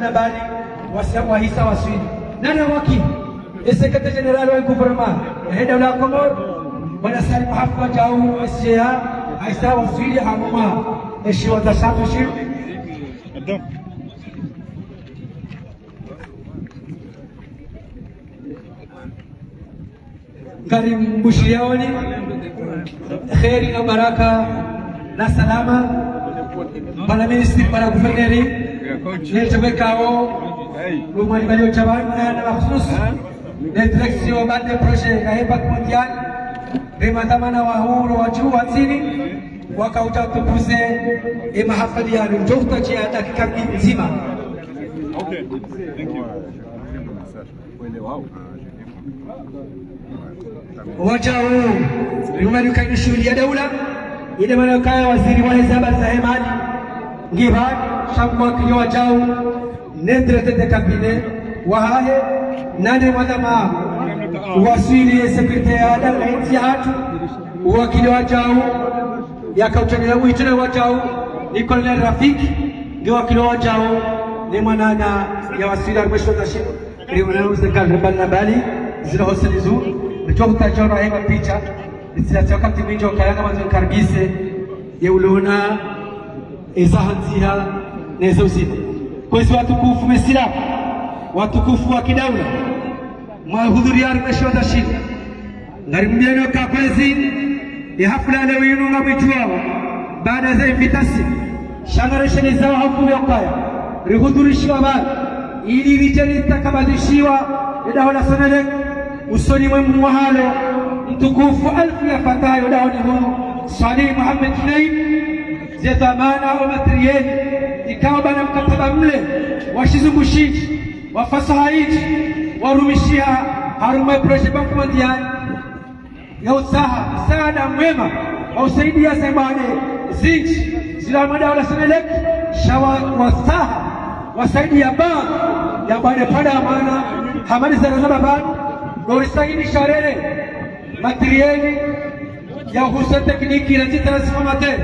Nabali wahisa waswidi nani waki secrétaire général wa gouvernement heda la Komoro bwana Salim Hafwa Jau SCA aisa waswidi hamuma eshi watashafu shi Karim Bushiaoni kheri na baraka na salama para ministri para guverneri Nilitowekao rumani waliochabana na mahususi na direksio baada ya projet ya Impact Mondial remadhamana wa huru wa juu wa chini wakautatukuze mahafali ya njofta chia dakika nzima. Okay, thank you. Wajao rumani ukanishuhudia daula ile manakaya waziri wa hizaba za hemali ngibani shambwa kinyo wajao nendrete de cabinet wahaye nane madama wasili sekretariat ya nchi hatu wakili wajao yakautania witana wajao ni Colonel Rafiki ndio wakili wajao ni mwanana ya wasili ya mwisho tashi ndio mwanauza kabla bali zile hoseli zu mchokta jora hema picha nisiyatoka wakati mwingi kaya kama karbise yeulona izahanziha neza usima kwezi watukufu mesira watukufu wa kidaula mahudhuria rumesho tashinda ngarimbiano ka kwezi ya hafla leo yinu ngamijua baada za invitasi shangaresheni zao hukumu ya kaya rihudhurishiwa bali ili lijeni takabadishiwa daula sanale usoni mwemu wahalo mtukufu alfu ya fatayo dauni huu Salih Muhammad Junaid zetamana au materieli ikawa bana mkataba mle washizungushiji wafasahaiji warumishia harume projet Bank Mondial ya usaha msaada mwema wa usaidia sebane zinchi zila madaula sanelek shawa wasaha wasaidia bank ya bane pada amana hamani zarazaba bank gorisagini sharere materieli ya husa tekniki na transformateur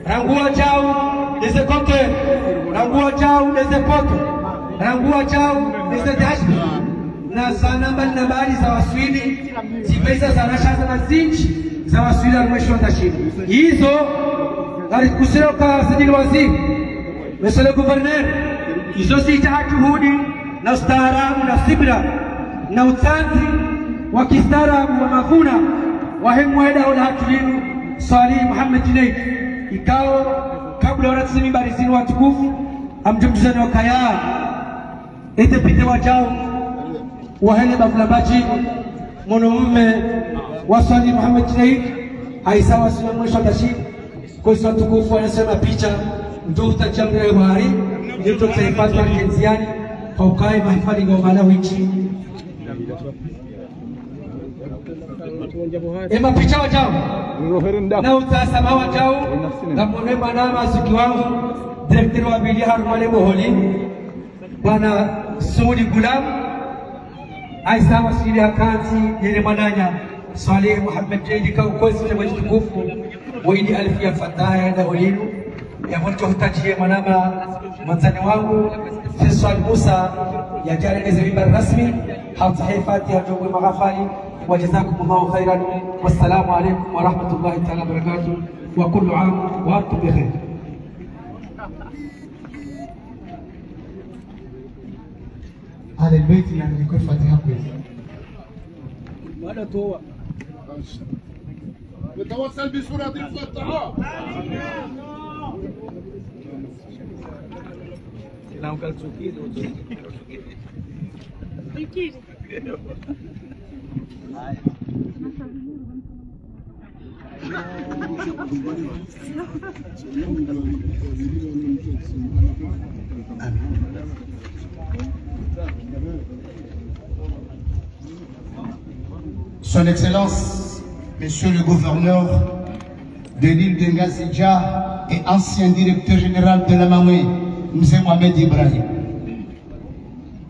rangua chao des compteurs rangua chao des potes rangua chao des dashboard na sana mbali za waswidi zipesa za rashaza na zinchi za waswidi mwisho tashibu hizo alikusema kwa sajili waziri mesele governor hizo sita juhudi na ustaarabu na sibra na utanzi wa kistaarabu wa mavuna wa hemweda wa hatulinu Salih Muhammad Junaid ikao kabla wanatusemi barizini watukufu amjumtuzani wa kaya ete pite wajao wahele bafulabaji mwanamume wa Salih Muhammad Junaid haisawa sina mwisho tashi kwa watukufu wanasema picha ndio utajamia ya bahari ndio tutahifadhi wa kenziani kwa ukai mahifadhi kwa Malawi nchi ema picha wajao na utasama wajao na mwone manama suki wangu direktiri wa bili harumale boholi bwana Sudi Gulam aisa wasili akanzi yene mananya Salih Muhammad Junaid kwa ukozi wa mtukufu waidi alfi ya fataya na olinu ya mtu hutaji manama manzani wangu Faisal Musa ya jari mimbar rasmi hata hifadhi ya jogo maghafali وجزاكم الله خيرا والسلام عليكم ورحمة الله تعالى وبركاته وكل عام وأنتم بخير. هذا البيت يعني يكون فاتحة كويس. وأنا تو نتوسل بسورة الفاتحة. Não quero suquir, Son Excellence, Monsieur le Gouverneur de l'île de Ngazidja et ancien directeur général de la Mamoué, M. Mohamed Ibrahim.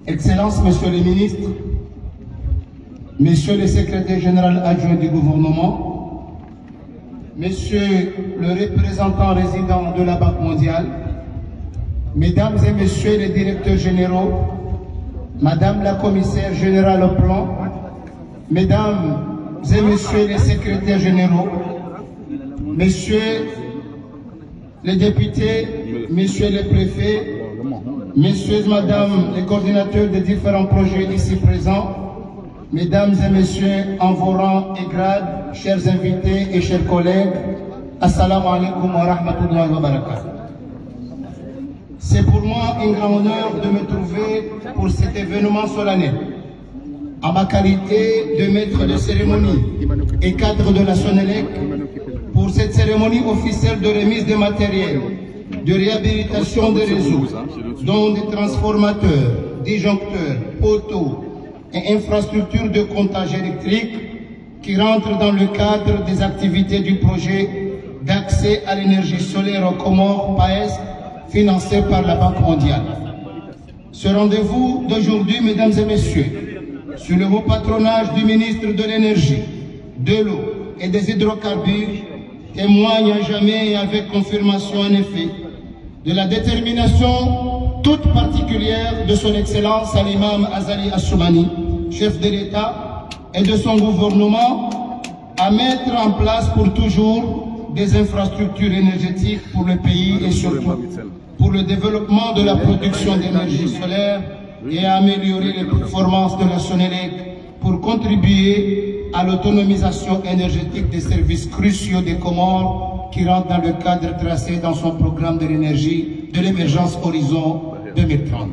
Excellence, Monsieur le Ministre, Monsieur le Secrétaire général adjoint du gouvernement, Monsieur le représentant résident de la Banque mondiale, Mesdames et Messieurs les directeurs généraux, Madame la commissaire générale au plan, Mesdames et Messieurs les secrétaires généraux, Messieurs les députés, Messieurs les préfets, Messieurs et Madame les coordinateurs des différents projets ici présents, Mesdames et Messieurs en vos rangs et grades, chers invités et chers collègues, Assalamu alaikum wa rahmatullahi wa barakatuh. C'est pour moi un grand honneur de me trouver pour cet événement solennel. À ma qualité de maître de cérémonie et cadre de la Sonelec, pour cette cérémonie officielle de remise de matériel, de réhabilitation des réseaux, dont des transformateurs, disjoncteurs, poteaux et infrastructures de comptage électrique qui rentrent dans le cadre des activités du projet d'accès à l'énergie solaire aux Comores PAES, financé par la Banque mondiale. Ce rendez-vous d'aujourd'hui, mesdames et messieurs, sous le haut patronage du ministre de l'Énergie, de l'eau et des hydrocarbures, témoigne à jamais et avec confirmation en effet de la détermination toute particulière de son Excellence à l'imam Azali Assoumani, chef de l'État, et de son gouvernement à mettre en place pour toujours des infrastructures énergétiques pour le pays et surtout pour le développement de la production d'énergie solaire et à améliorer les performances de la Sonelec pour contribuer à l'autonomisation énergétique des services cruciaux des Comores qui rentrent dans le cadre tracé dans son programme de l'énergie de l'émergence Horizon 2030.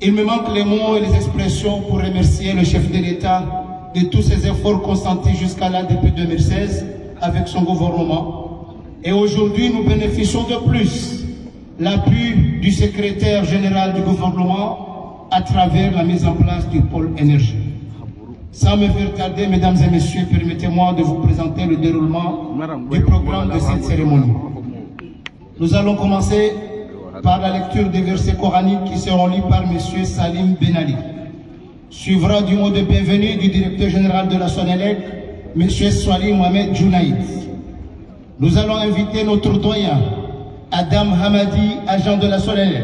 Il me manque les mots et les expressions pour remercier le chef de l'État de tous ses efforts consentis jusqu'à là depuis 2016 avec son gouvernement. Et aujourd'hui, nous bénéficions de plus l'appui du secrétaire général du gouvernement à travers la mise en place du pôle énergie. Sans me faire tarder, mesdames et messieurs, permettez-moi de vous présenter le déroulement du programme de cette cérémonie. Nous allons commencer par la lecture des versets coraniques qui seront lus par M. Salim Ben Ali. Suivra du mot de bienvenue du directeur général de la Sonelec, M. Swali Mohamed Jounaïd. Nous allons inviter notre doyen, Adam Hamadi, agent de la Sonelec,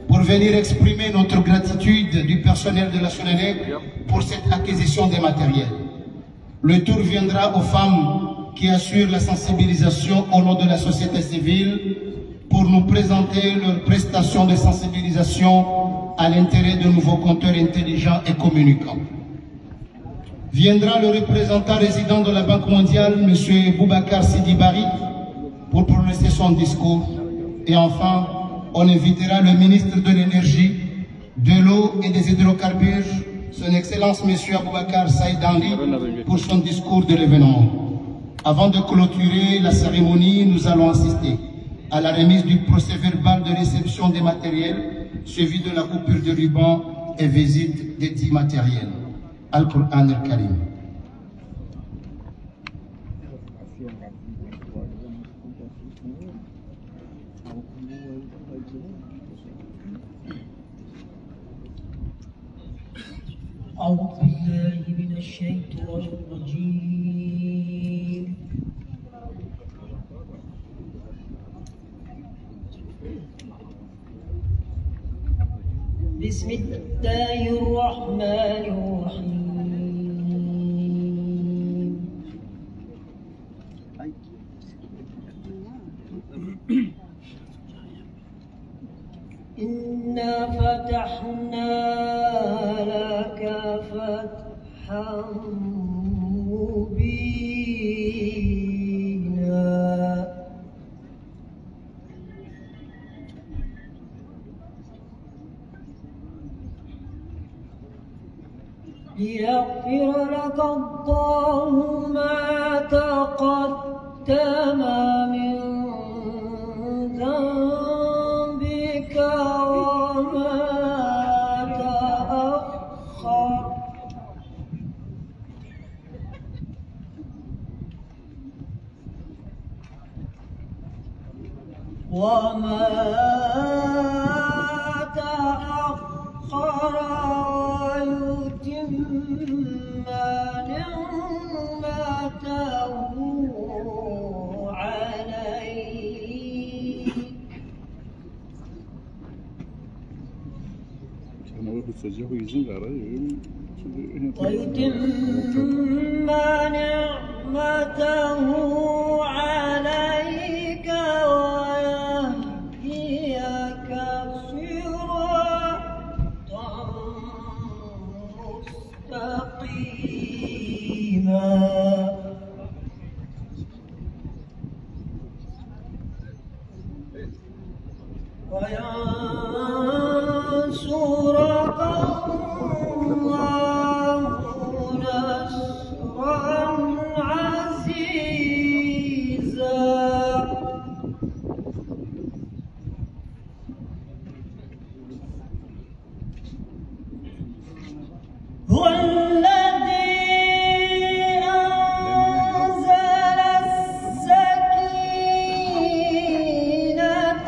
pour venir exprimer notre gratitude du personnel de la Sonelec pour cette acquisition des matériels. Le tour viendra aux femmes qui assurent la sensibilisation au nom de la société civile pour nous présenter leurs prestations de sensibilisation à l'intérêt de nouveaux compteurs intelligents et communicants. Viendra le représentant résident de la Banque mondiale, M. Boubacar Sidi Bari, pour prononcer son discours. Et enfin, on invitera le ministre de l'Énergie, de l'eau et des hydrocarbures, son Excellence M. Aboubacar Saïd Henry, pour son discours de l'événement. Avant de clôturer la cérémonie, nous allons assister à la remise du procès-verbal de réception des matériels, suivi de la coupure de ruban et visite des 10 matériels. Al-Qur'an al-Karim. أعوذ بالله من الشيطان الرجيم بسم الله الرحمن الرحيم إنا فتحنا لك فتحا مبينا ليغفر لك الله ما تقدم من ذنبك وما تأخر ويتم نعمته عليك ويتم نعمته عليك ويهديك صراطا مستقيما وينصرك الله نصرا عزيزا هو الذي أنزل السكينة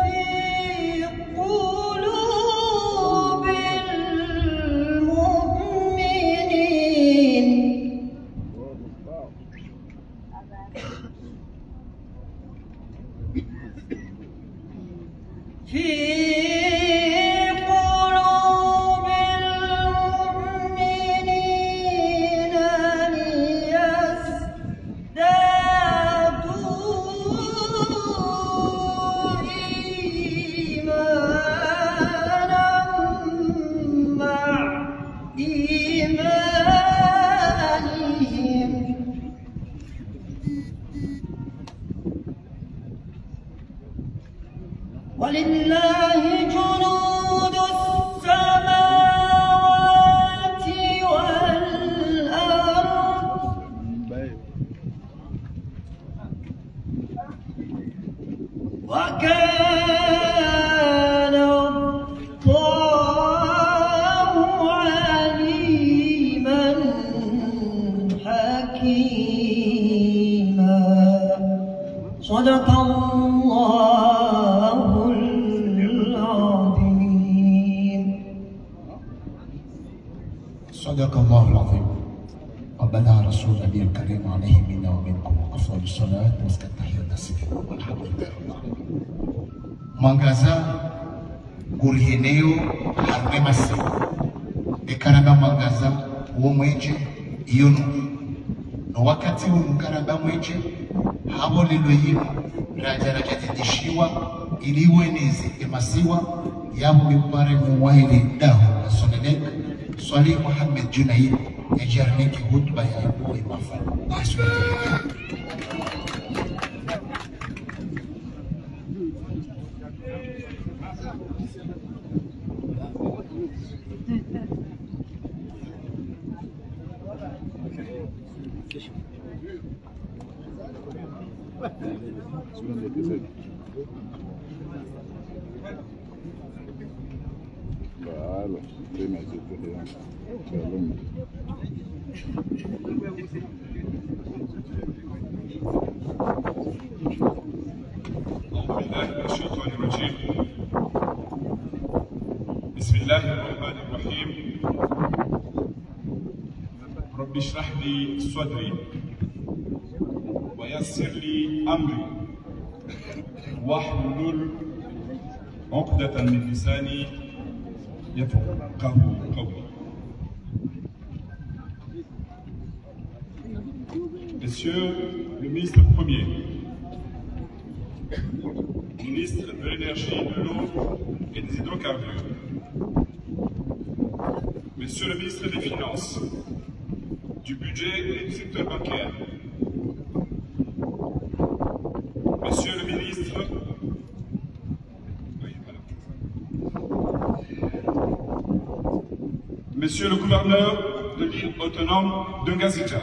في قلوب المؤمنين في قلوب المؤمنين ليزدادوا إيمانا مع إيمانهم ولله جنود السماوات والأرض وكان الله عليما حكيما صدق الله العظيم صدق الله العظيم. ربنا رسول النبي الكريم عليه منا ومنكم أفضل الصلاة والتحية والتسليم والحمد لله رب العالمين. Mwangaza guriheneo harme masi ekaraba mwangaza uwo mweje iyo no wakati umukaraba mweje habo lilo yimo raja tindishiwa iliwe nezi emasiwa yabo bipare muwahili dahu sonelek swali Muhammad Junaid ejarniki hutba ya ibu imafa Voilà, c'est ma بسم الله الرحمن الرحيم. رب اشرح لي صدري ويسر لي امري واحلل عقدة من لساني يفقه قولي. Monsieur le ministre premier, ministre de l'énergie, de l'eau et des hydrocarbures, Monsieur le ministre des Finances, du budget et du secteur bancaire, Monsieur le ministre, Monsieur le gouverneur de l'île autonome de Ngazija,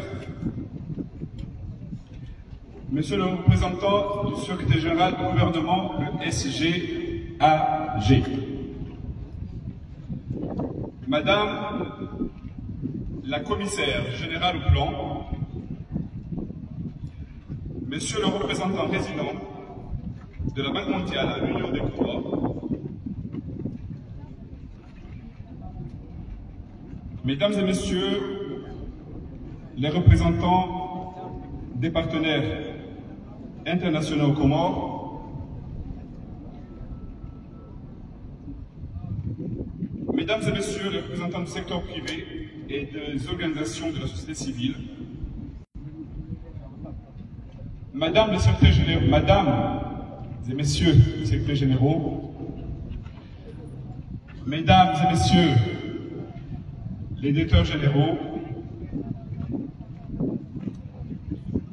Monsieur le représentant du secrétaire général du gouvernement, le SGAG, Madame la commissaire générale au plan, Monsieur le représentant résident de la Banque mondiale à l'Union des Comores, Mesdames et Messieurs les représentants des partenaires internationaux aux Comores, Mesdames et Messieurs les représentants du secteur privé et des organisations de la société civile, Mesdames les secrétaires généraux, Mesdames et Messieurs les secrétaires généraux, Mesdames et Messieurs les directeurs généraux,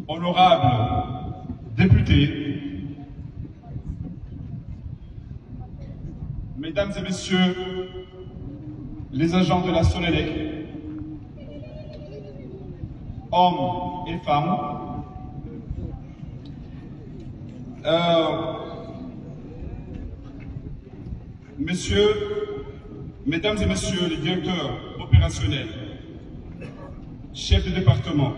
honorables députés, Mesdames et Messieurs les agents de la Sonelec, hommes et femmes, Mesdames et Messieurs les directeurs opérationnels, chefs de département,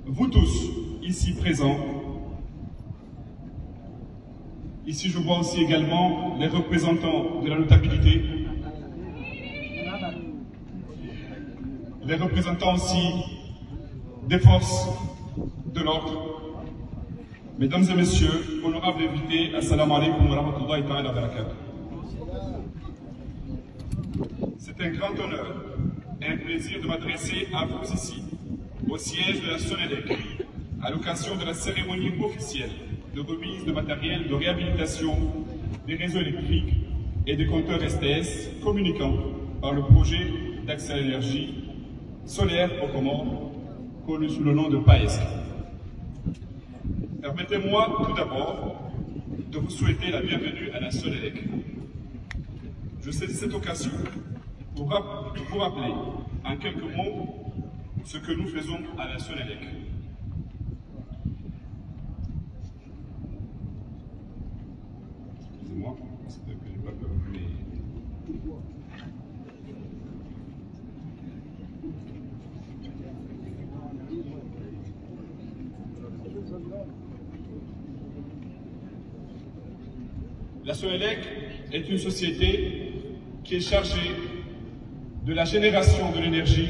vous tous ici présents, ici je vois aussi également les représentants de la notabilité, les représentants aussi des forces de l'ordre. Mesdames et Messieurs, honorables invités, assalamu alaikum wa rahmatullahi wa barakatuh. C'est un grand honneur et un plaisir de m'adresser à vous ici, au siège de la Sonelec, à l'occasion de la cérémonie officielle de remise de matériel de réhabilitation des réseaux électriques et des compteurs STS communiquant par le projet d'accès à l'énergie solaire aux Comores, connu sous le nom de PAESC. Permettez-moi tout d'abord de vous souhaiter la bienvenue à la Sonelec. Je saisis cette occasion pour vous rappeler en quelques mots ce que nous faisons à la Sonelec. Excusez-moi, c'est que je n'ai pas peur, mais... La Sonelec est une société qui est chargée de la génération de l'énergie,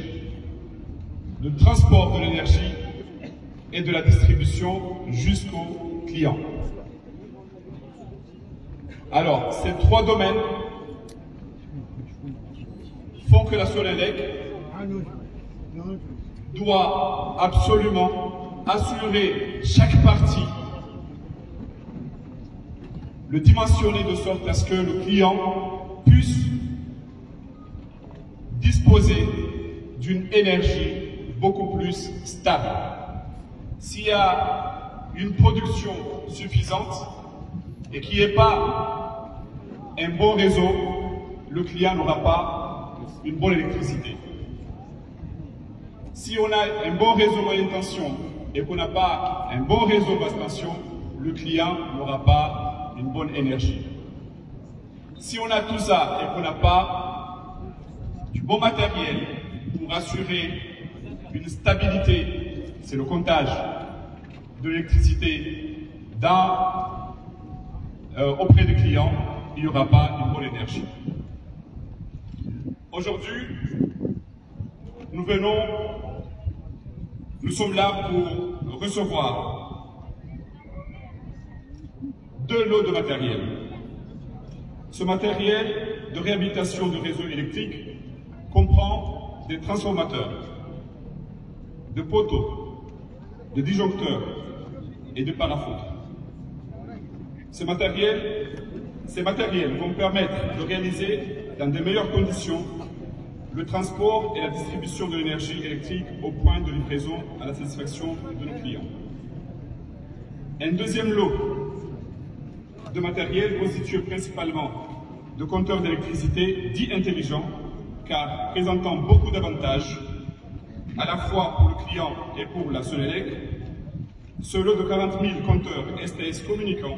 du transport de l'énergie et de la distribution jusqu'aux clients. Alors, ces trois domaines font que la Sonelec doit absolument assurer chaque partie, le dimensionner de sorte à ce que le client puisse disposer d'une énergie beaucoup plus stable. S'il y a une production suffisante et qu'il n'y ait pas un bon réseau, le client n'aura pas une bonne électricité. Si on a un bon réseau moyenne tension et qu'on n'a pas un bon réseau basse tension, le client n'aura pas une bonne énergie. Si on a tout ça et qu'on n'a pas du bon matériel pour assurer une stabilité, c'est le comptage de l'électricité auprès des clients, il n'y aura pas une bonne énergie. Aujourd'hui, nous sommes là pour recevoir 2 lots de matériel. Ce matériel de réhabilitation de réseaux électriques comprend des transformateurs, de poteaux, de disjoncteurs et de parafoudres. Ces matériels vont permettre de réaliser dans de meilleures conditions le transport et la distribution de l'énergie électrique au point de livraison à la satisfaction de nos clients. Un deuxième lot de matériel constitué principalement de compteurs d'électricité dits intelligents, car présentant beaucoup d'avantages, à la fois pour le client et pour la Sonelec. Ce lot de 40 000 compteurs STS communicants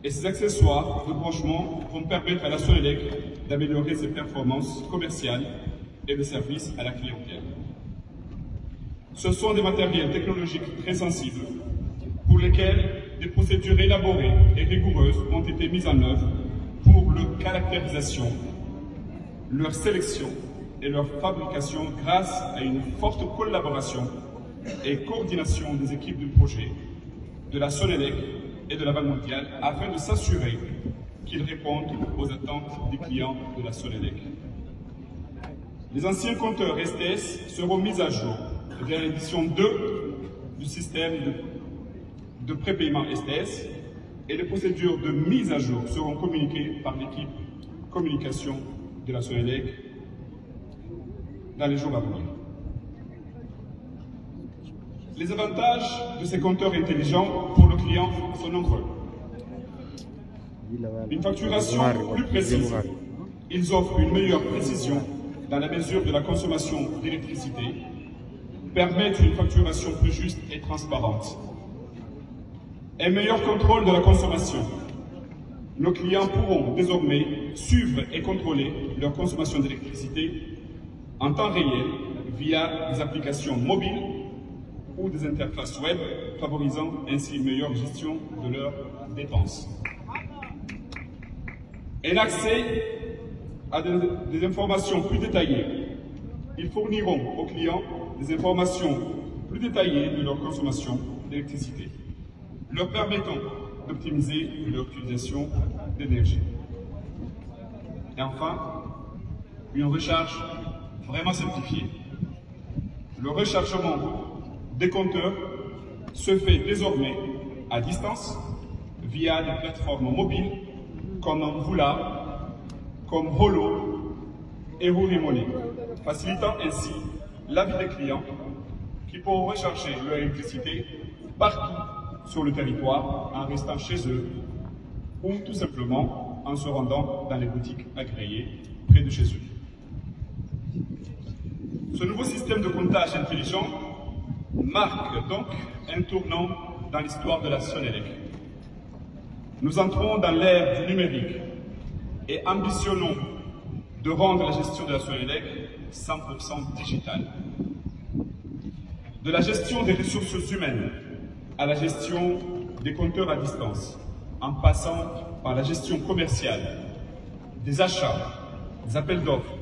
et ses accessoires de branchement vont permettre à la Sonelec d'améliorer ses performances commerciales et de service à la clientèle. Ce sont des matériels technologiques très sensibles pour lesquels des procédures élaborées et rigoureuses ont été mises en œuvre pour leur caractérisation, leur sélection et leur fabrication grâce à une forte collaboration et coordination des équipes du projet, de la Sonelec et de la Banque mondiale afin de s'assurer qu'ils répondent aux attentes des clients de la Sonelec. Les anciens compteurs STS seront mis à jour vers l'édition 2 du système de prépaiement STS et les procédures de mise à jour seront communiquées par l'équipe communication de la Sonelec dans les jours à venir. Les avantages de ces compteurs intelligents pour le client sont nombreux. Une facturation plus précise, ils offrent une meilleure précision dans la mesure de la consommation d'électricité, permettent une facturation plus juste et transparente. Un meilleur contrôle de la consommation. Nos clients pourront désormais suivre et contrôler leur consommation d'électricité en temps réel via des applications mobiles ou des interfaces web, favorisant ainsi une meilleure gestion de leurs dépenses. Un accès à des informations plus détaillées. Ils fourniront aux clients des informations plus détaillées de leur consommation d'électricité, leur permettant d'optimiser leur utilisation d'énergie. Et enfin, une recharge vraiment simplifiée. Le rechargement des compteurs se fait désormais à distance via des plateformes mobiles comme Mvula, comme Holo et Rourimoni, facilitant ainsi la vie des clients qui pourront recharger leur électricité partout sur le territoire en restant chez eux ou tout simplement en se rendant dans les boutiques agréées près de chez eux. Ce nouveau système de comptage intelligent marque donc un tournant dans l'histoire de la Sonelec. Nous entrons dans l'ère du numérique et ambitionnons de rendre la gestion de la Sonelec 100% digitale. De la gestion des ressources humaines à la gestion des compteurs à distance, en passant par la gestion commerciale, des achats, des appels d'offres,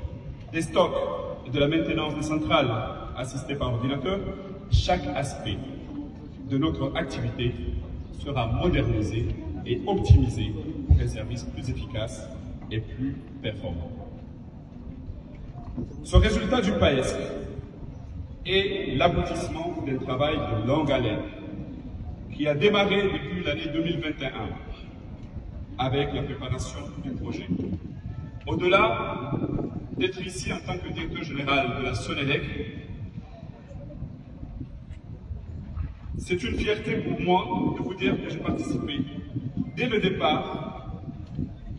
des stocks et de la maintenance des centrales assistées par ordinateur, chaque aspect de notre activité sera modernisé et optimisé pour un service plus efficace et plus performant. Ce résultat du PAESC est l'aboutissement d'un travail de longue haleine qui a démarré depuis l'année 2021 avec la préparation du projet. Au-delà d'être ici en tant que directeur général de la Sonelec, c'est une fierté pour moi de vous dire que j'ai participé dès le départ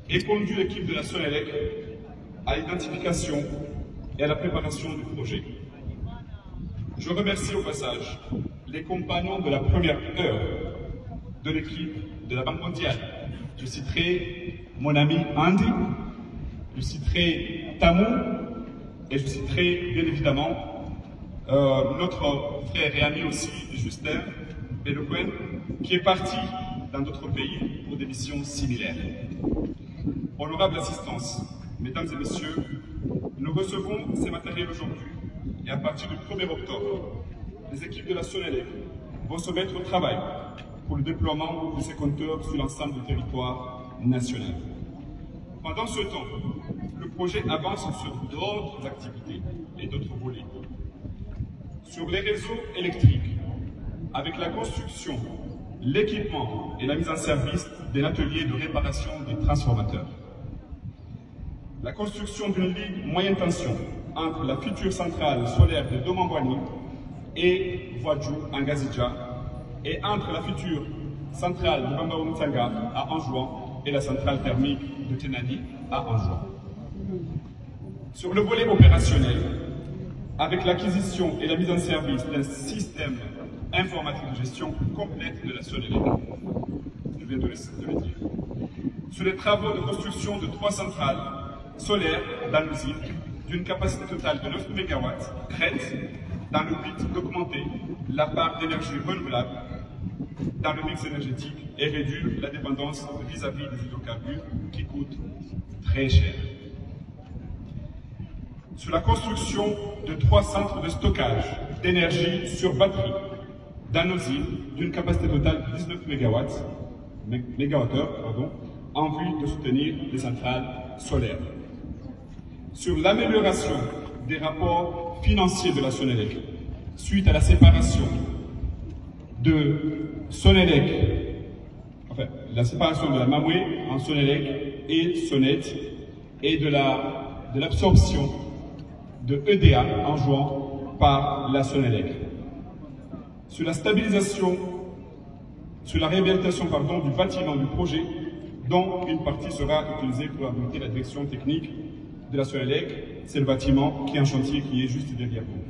et conduit l'équipe de la Sonelec à l'identification et à la préparation du projet. Je remercie au passage les compagnons de la première heure de l'équipe de la Banque mondiale. Je citerai mon ami Andy, je citerai Tamou et je citerai bien évidemment notre frère et ami aussi, Justin Beloquen, qui est parti dans d'autres pays pour des missions similaires. Honorable assistance, mesdames et messieurs, nous recevons ces matériels aujourd'hui et à partir du 1er octobre, les équipes de la Sonelec vont se mettre au travail pour le déploiement de ces compteurs sur l'ensemble du territoire national. Pendant ce temps, le projet avance sur d'autres activités et d'autres volets. Sur les réseaux électriques, avec la construction, l'équipement et la mise en service d'un atelier de réparation des transformateurs. La construction d'une ligne moyenne tension entre la future centrale solaire de Domambwani et Voadjou en Gazidja et entre la future centrale de Bambaoumtsanga à Anjouan et la centrale thermique de Tenani à Anjouan. Sur le volet opérationnel, avec l'acquisition et la mise en service d'un système informatique de gestion complète de la Sonelec, je viens de le dire. Sur les travaux de construction de 3 centrales solaires dans nos îles, d'une capacité totale de 9 MW, crête, dans le but d'augmenter la part d'énergie renouvelable dans le mix énergétique et réduire la dépendance vis-à-vis des hydrocarbures qui coûtent très cher. Sur la construction de 3 centres de stockage d'énergie sur batterie dans nos îles d'une capacité totale de 19 MWh, en vue de soutenir les centrales solaires. Sur l'amélioration des rapports financiers de la Sonelec, suite à la séparation de Sonelec, enfin, la séparation de la Mamoué en Sonelec et Sonet, et de l'absorption de EDA en jouant par la Sonelec. Sur la stabilisation, sur la réhabilitation du bâtiment du projet, dont une partie sera utilisée pour abriter la direction technique de la Sonelec, c'est le bâtiment qui est en chantier, qui est juste derrière vous.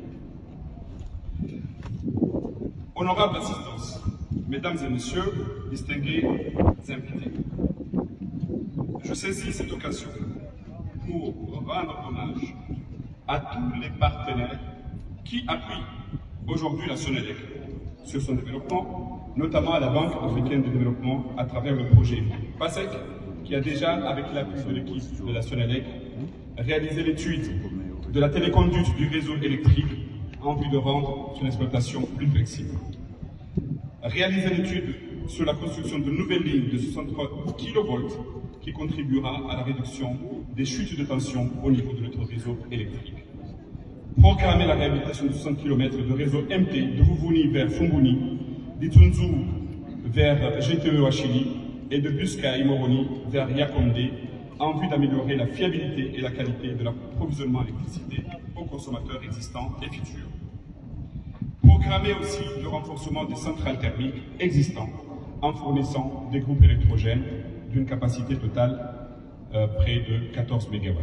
Honorable assistance, mesdames et messieurs, distingués invités, je saisis cette occasion pour rendre hommage à tous les partenaires qui appuient aujourd'hui la Sonelec sur son développement, notamment à la Banque africaine de développement à travers le projet PASEC, qui a déjà, avec l'appui de l'équipe de la Sonelec, réalisé l'étude de la téléconduite du réseau électrique en vue de rendre son exploitation plus flexible. Réaliser l'étude sur la construction de nouvelles lignes de 63 kV qui contribuera à la réduction des chutes de tension au niveau de notre réseau électrique. Programmer la réhabilitation de 60 km de réseau MT de Rouvouni vers Fumbuni, d'Itunzu vers GTE Achili et de Buska et Moroni vers Yakonde en vue d'améliorer la fiabilité et la qualité de l'approvisionnement en électricité aux consommateurs existants et futurs. Programmer aussi le renforcement des centrales thermiques existantes en fournissant des groupes électrogènes d'une capacité totale près de 14 MW.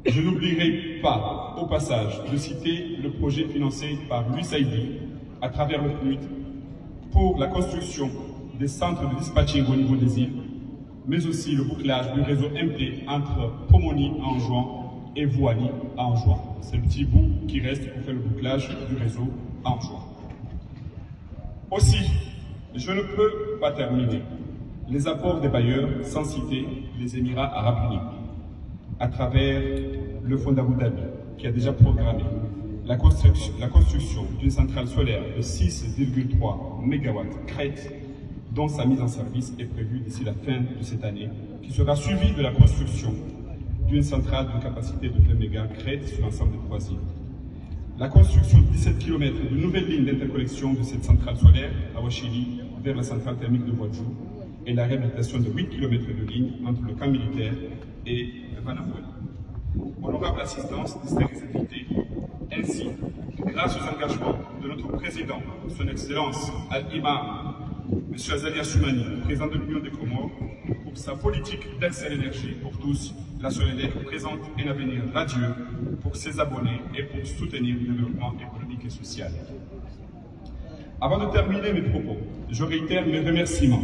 Je n'oublierai pas, au passage, de citer le projet financé par l'USAID à travers le PNUD pour la construction des centres de dispatching au niveau des îles, mais aussi le bouclage du réseau MT entre Pomoni à Anjouan et Voani à Anjouan. C'est le petit bout qui reste pour faire le bouclage du réseau à Anjouan. Aussi, je ne peux pas terminer les apports des bailleurs sans citer les Émirats arabes unis, à travers le Fonds d'Abu Dhabi, qui a déjà programmé la construction d'une centrale solaire de 6,3 MW crête, dont sa mise en service est prévue d'ici la fin de cette année, qui sera suivie de la construction d'une centrale de capacité de 2 MW crête sur l'ensemble des 3 îles. La construction de 17 km de nouvelles lignes d'interconnexion de cette centrale solaire à Ouachili vers la centrale thermique de Wadjou et la réhabilitation de 8 km de lignes entre le camp militaire et Vanamouela. Honorable assistance, distingués invités, ainsi, grâce aux engagements de notre président, son Excellence Al-Imam, M. Azalia Soumani, président de l'Union des Comores, pour sa politique d'accès à l'énergie pour tous, la Sonelec présente un avenir radieux pour ses abonnés et pour soutenir le développement économique et social. Avant de terminer mes propos, je réitère mes remerciements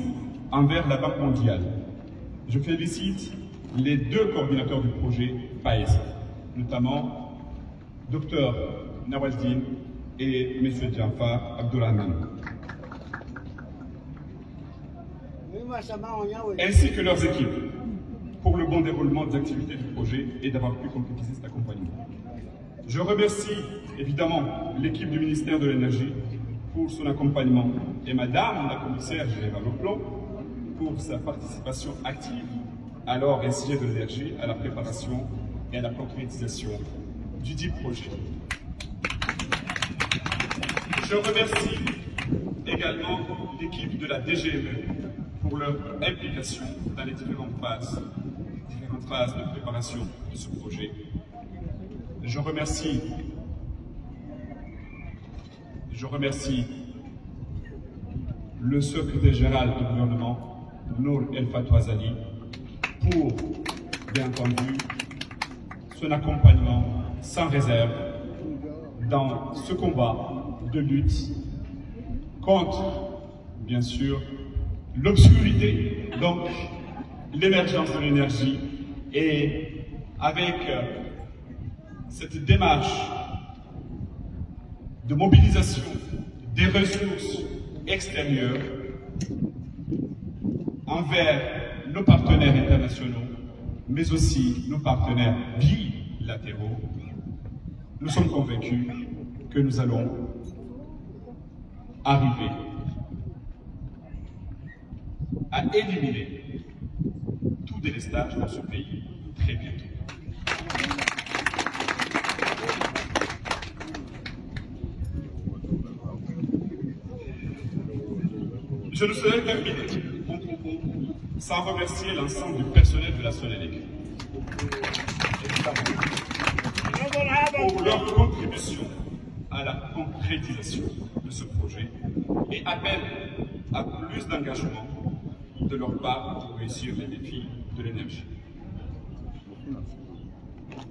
envers la Banque mondiale. Je félicite les 2 coordinateurs du projet PAES, notamment Dr Nawaldine et M. Djanfar Abdourahman, ainsi que leurs équipes, pour le bon déroulement des activités du projet et d'avoir pu concrétiser cet accompagnement. Je remercie évidemment l'équipe du ministère de l'Énergie pour son accompagnement et Madame la commissaire générale au plan pour sa participation active à l'ordre et sujet de l'énergie, à la préparation et à la concrétisation du dit projet. Je remercie également l'équipe de la DGME pour leur implication dans les différentes phases de préparation de ce projet. Je remercie le secrétaire général du gouvernement, Nour El Fatou Azali, pour, bien entendu, son accompagnement sans réserve dans ce combat de lutte contre, bien sûr, l'obscurité, donc l'émergence de l'énergie, et avec cette démarche de mobilisation des ressources extérieures envers nos partenaires internationaux, mais aussi nos partenaires bilatéraux, nous sommes convaincus que nous allons arriver à éliminer délestage dans ce pays très bientôt. Je ne saurais terminer mon propos sans remercier l'ensemble du personnel de la Sonélec pour leur contribution à la concrétisation de ce projet et appelle à plus d'engagement de leur part pour réussir les défis de l'énergie.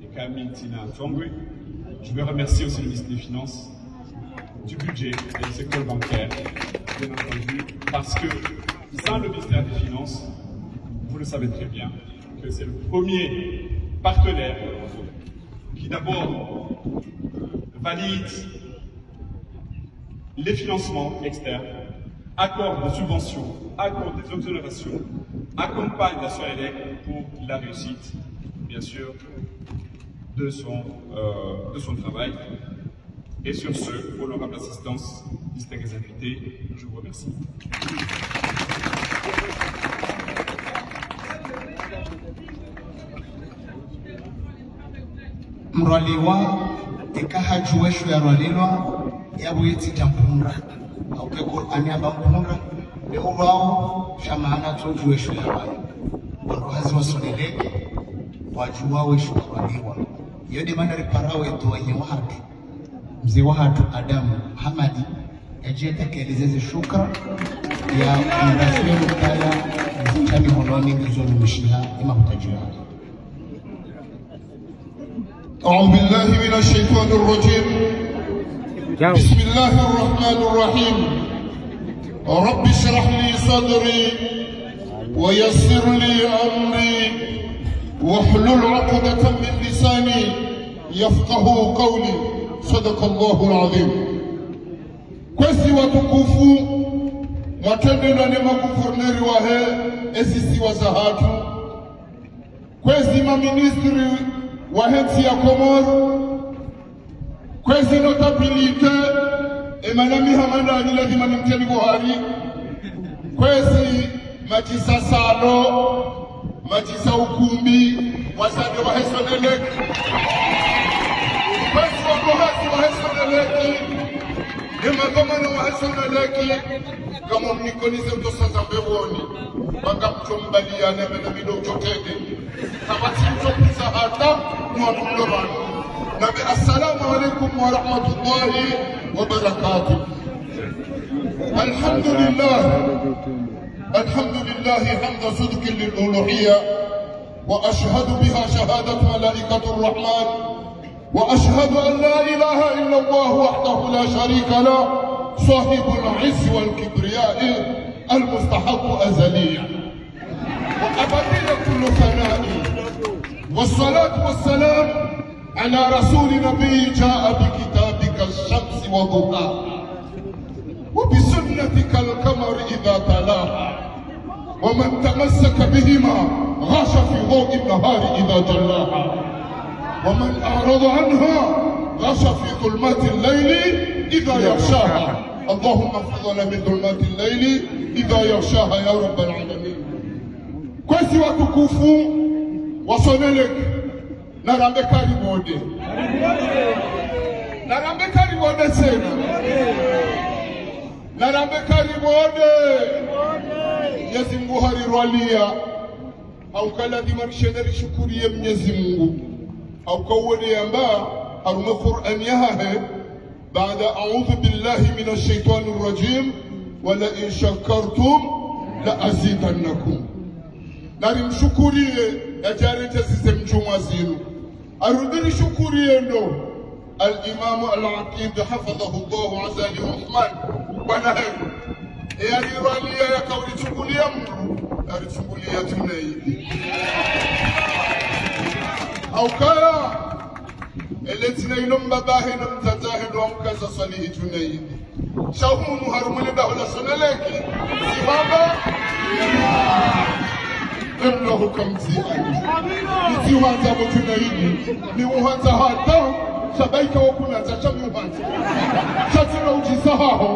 Et Camille Tina Tongwe, je veux remercier aussi le ministre des Finances, du budget et du secteur bancaire, bien entendu, parce que sans le ministère des Finances, vous le savez très bien, que c'est le premier partenaire qui d'abord valide les financements externes, accorde des subventions, accorde des exonérations, accompagne la Sonélec pour la réussite, bien sûr, de son travail. Et sur ce, honorable assistance, distingués invités, je vous remercie. Mrwaliwa ekahajuweshu ya rwalilwa yabuitsi jampunda auke Qur'ani abampunda beurwao shamana tojuweshu ya rwalilwa waruhazi wa Sonélec wajua weshu rwalilwa yode mana riparawe tuwenye wahatu mzee wahatu Adamu Hamadi yajetekelezeze shukra ya mrasimi kaya mchami hononi ngizoni mishiha ima hutajia. أعوذ بالله من الشيطان الرجيم. بسم الله الرحمن الرحيم. رب اشرح لي صدري ويسر لي أمري واحلل عقدة من لساني يفقه قولي. صدق الله العظيم. كويسي وتكوفو mwatendena ne maguverneri wahe esisi wazahatu kwezi maministri wahensi ya Komoro kwezi notabilite emanami hamandani lazima nimteni Buhari kwezi majisa salo majisa ukumbi wasade wahe Sonélec kwezi wakohasi wahe Sonélec Nemagomano wa Sonélec kama mnikonize mtosanza mbewoni banga mchombalia na mbido chokede kabati mchokiza hata mwadulobani nabi assalamu alaikum wa rahmatullahi wa barakatuh. Alhamdulillah hamda sidqin liluluhiyya wa ashhadu biha shahadat malaikatu arrahman وأشهد أن لا إله إلا الله وحده لا شريك له صاحب العز والكبرياء المستحق أزليا وأبديا كل ثناء والصلاة والسلام على رسول نبي جاء بكتابك الشمس وضحاها وبسنتك القمر إذا تلاها ومن تمسك بهما غاش في ضوء النهار إذا جلاها ومن أعرض عنها غش في ظلمات الليل إذا يغشاها. اللهم احفظنا من ظلمات الليل إذا يغشاها يا رب العالمين. كويسي وتكوفو وSonélec narambe karibode sena narambe karibode Mwenyezi Mungu harirwalia au kala dimarshederi shukuriye Mwenyezi Mungu أو كوني أما أرمى القرآن يهاه بعد أعوذ بالله من الشيطان الرجيم ولئن شكرتم لأزيدنكم. نارم شكورية أجاري تسيسم جمازينو أردني شكورية إنه الإمام العقيد حفظه الله عز وجل ونهر يعني رالية يا كوني شكورية أرد شكورية تنايدي أو كلا الذين ينم بباهنم تزاهنهم كذا صليه جنيه شاهون هرمني دولة Sonélec سبابا إنه كم زيان نتيوانزا بجنيه نيوانزا هاتا شبايك وكنا زشام يوانزا شاتنا وجيساهو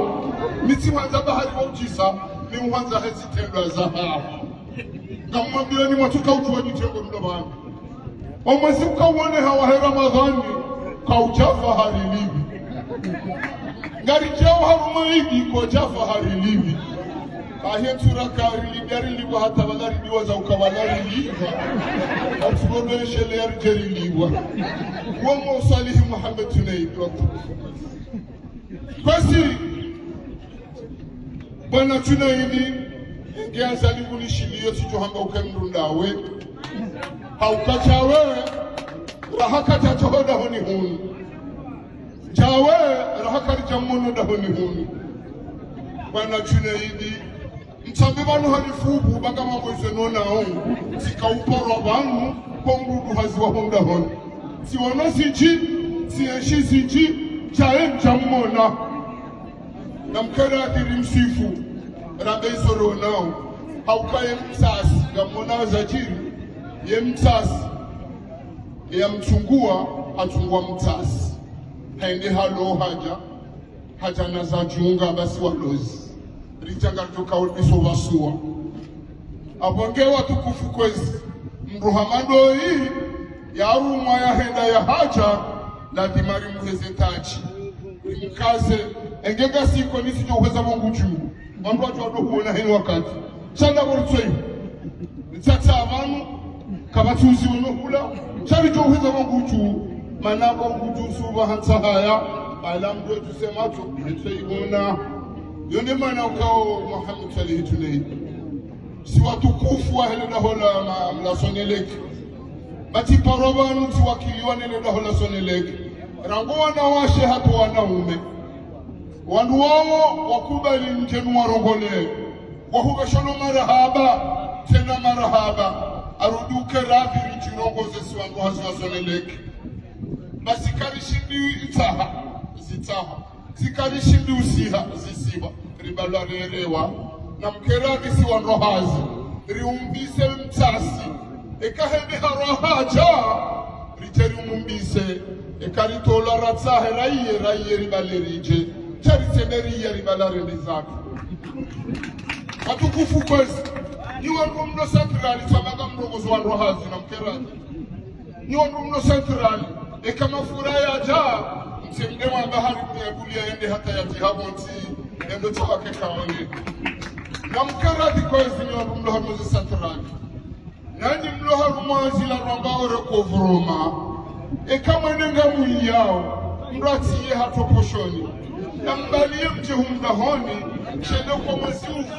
نتيوانزا بحري وجيسا نيوانزا هزيتين رزاهو ngamwambia ni matuka utuwa jitengo mdabani omwezi ukawone hawa he Ramadhani kaujafa harilivi ngari jao harumaidi kwa jafa harilivi ahetura karilibwa hata bagari diwaza ukawalari liva atuboneshele yarjeri liwa wa Salih Muhammad Tunaid basi bwana Tunaidi ngianza likulishiliyo sijohamba ukemrundawe haukachawe rahakata chohoda honi huni chawe rahakari jamono da honi huni bwana Tunaidi mtambe banu halifubu banga mamweze nona honi sika uporo banu kongudu haziwa honda honi siwana sinchi sienshi sinchi chae mchamona na mkera akiri msifu rabe isoro nao haukaye msasi gamona zajiri ye msasi ya mchungua atungwa msasi haende halo haja na za jiunga basi walozi ritanga toka uliso wasua abonge watukufu kwezi mruhamado hii ya aruma ya henda ya haja la dimari muheze tachi mkaze engega siko nisijo uweza Mungu juu wandu watu wadohuona hini wakati chanda borutsoyu nitata avanu kabatuzi unohula chari jo uweza Mungu juu manabo Mungu juu suba hansa haya alamdo tusemato nitsoyibona yonde mana ukao Muhammad Salih Tunaid si watukufu wa hele dahola la soneleki bati parobanu si wakiliwa nele dahola soneleki rango wanawashe hapo wanaume wandu wao wakubali mtenu warongole wahubashono marahaba tena marahaba aruduke radhiri chirongoze si wandu haziwasoneleki basi karishindi zitaha zikarishindi usiha zisiba ribalarerewa na mkerani si wanrohazi riumbise mtasi ekahende harohaja riteri umumbise ekaritola ratsahe raiye ribalerije chariseneriye ribalarende zake watukufu kwezi ni wandu mno centrali tamaga mrongozi wanrohazi na mkerani ni wandu mno centrali ekamafura yaja msemdewa bahari kuyagulia ende hata yatihabonti endo chawake kawane na mkerani kwezi ni wandu mno harumazi centrali nani mno harumazi la ramba oreko vroma kama nenga mwiyao mratiye hato poshoni nambalie mje humdahoni shendo kwa masiufu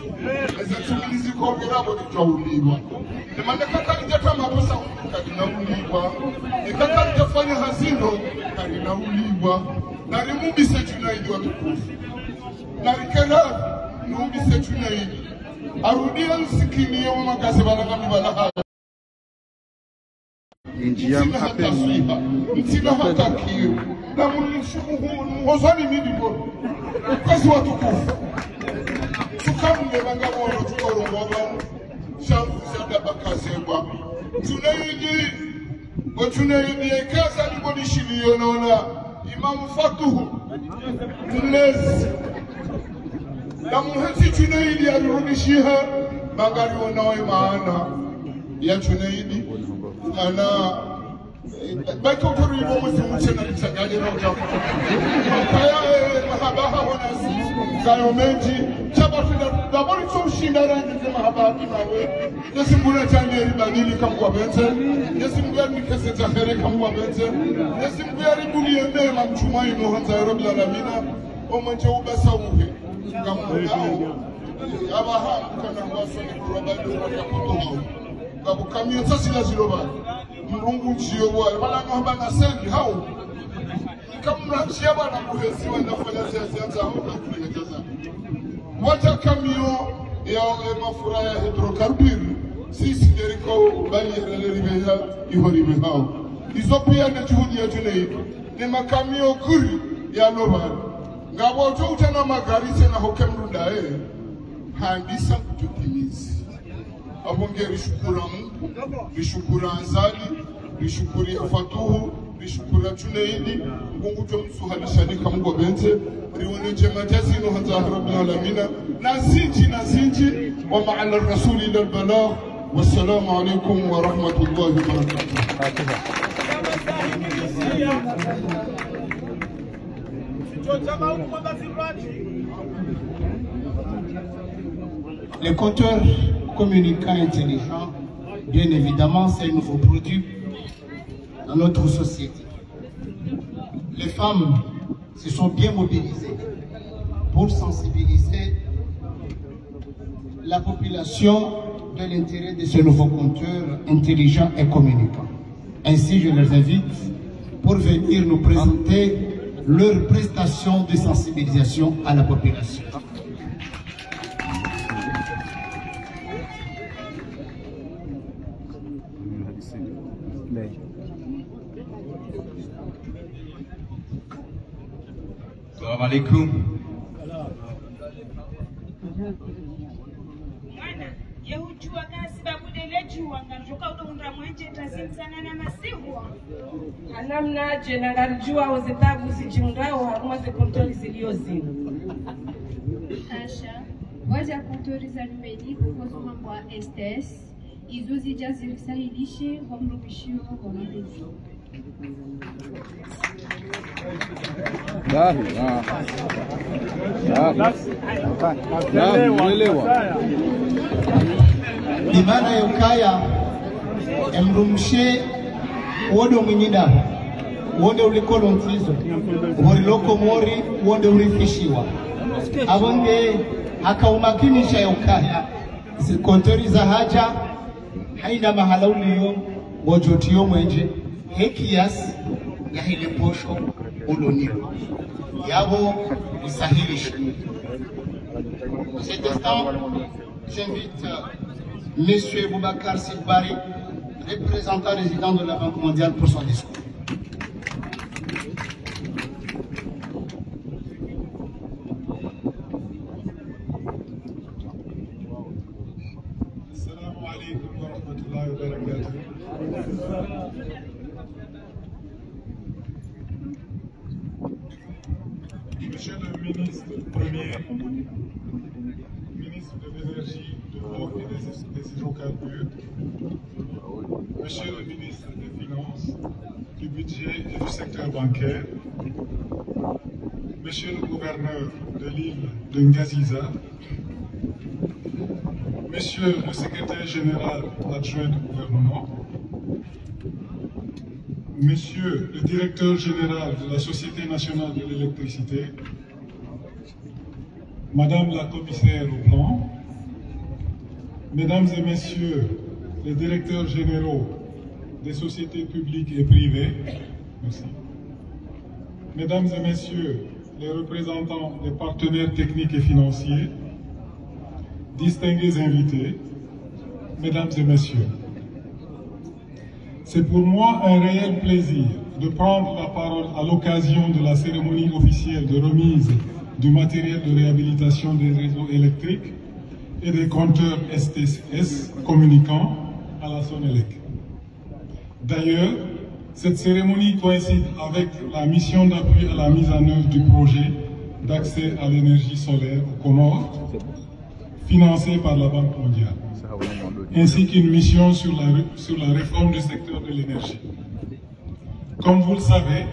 eza tumilizi kwa gerabo nitauliwa nemane kakarija maposa humu karinauliwa kakarija fanya hazino karinauliwa narimumbise Tunaidi wa tukufu narikeravi numbise Tunaidi arudia msikini ya umagase balagami balahara Injiyam apeni mtina hata kiyo na mwozani midipo kazi watukufu tukamge banga mwono tukorongoba shangu zanda bakasegwa Tunaidi ekaza nibonishiliyo naona Imamu Fatuhu mlezi na muhezi Tunaidi alirudishiha bangari wanawe maana ya Tunaidi ana bako kuri bo mutumche na litagaje na ujafu kaya mahabaha wanasi kayo menji chabatu da bori tumshinda rangi mahabaha nawe yesimbula chane ribadili kamwa benze yesimbula nikese tahere kamwa benze yesimbula ribuli ende mchumai no hanza rabbil alamina omanje ubasawuhe kamulao abaha kana wasoni kurabali rakutuhu kabukamio sasa laziroba mrungu nchiyo wala ngomba na sendi hao kama nchia bana kuhesiwa na fanya siasa hao na kulegeza wacha kamio ya mafura ya hidrokarburi sisi deriko bali releribeya ihoribe hao hizo pia na juhudi ya Tunaidi ni makamio kuri ya loba ngabo tuta na magari tena hokemrunda handisa kutimizi abonge rishukura Mungu rishukura Anzali rishukuri Fatuhu rishukura Tunaidi Mungu tumsuhalishanika Mungu benze rione jematazi no hanza rabbil alamina nazinji wa ma'al rasul ila al balagh Wassalamu alaikum wa rahmatullahi wa barakatuh. Les compteurs communicants intelligents, bien évidemment, c'est un nouveau produit dans notre société. Les femmes se sont bien mobilisées pour sensibiliser la population de l'intérêt de ce nouveau compteur intelligent et communicant. Ainsi, je les invite pour venir nous présenter leurs prestations de sensibilisation à la population. Salam alaikum. Anamna General Jua wazetabu zijindao haruma ze kontori ziliozini. Asha, waja kontori za numeriku kwa mambo wa STS, izo zijazisahilishe wamrubishio kwa mabezi. Dimana yukaya emrumshe wodo mwinyida wonde ulikolo ntizo woriloko mori wonde urifishiwa abonge akaumakinisha yukaya zikontori za haja haina mahala uliyo wojotiyo mwenje hekias ya hile posho uloniro yabo isahilisha. Cet instant, j'invite M. Boubacar Sidbari, représentant résident de la Banque mondiale, pour son discours. Assalamu alaikum wa rahmatullahi wa barakatuh. Monsieur le ministre premier, ministre de l'énergie, de l'eau et des hydrocarbures, Monsieur le ministre des Finances, du budget et du secteur bancaire, Monsieur le gouverneur de l'île de Ngaziza, Monsieur le secrétaire général adjoint du gouvernement, Monsieur le directeur général de la Société nationale de l'électricité, Madame la commissaire au plan, Mesdames et Messieurs les directeurs généraux des sociétés publiques et privées, merci. Mesdames et Messieurs les représentants des partenaires techniques et financiers, distingués invités, Mesdames et Messieurs, c'est pour moi un réel plaisir de prendre la parole à l'occasion de la cérémonie officielle de remise du matériel de réhabilitation des réseaux électriques et des compteurs STS communicants à la Sonelec. D'ailleurs, cette cérémonie coïncide avec la mission d'appui à la mise en œuvre du projet d'accès à l'énergie solaire aux Comores, financé par la Banque mondiale, ainsi qu'une mission sur la réforme du secteur de l'énergie. Comme vous le savez,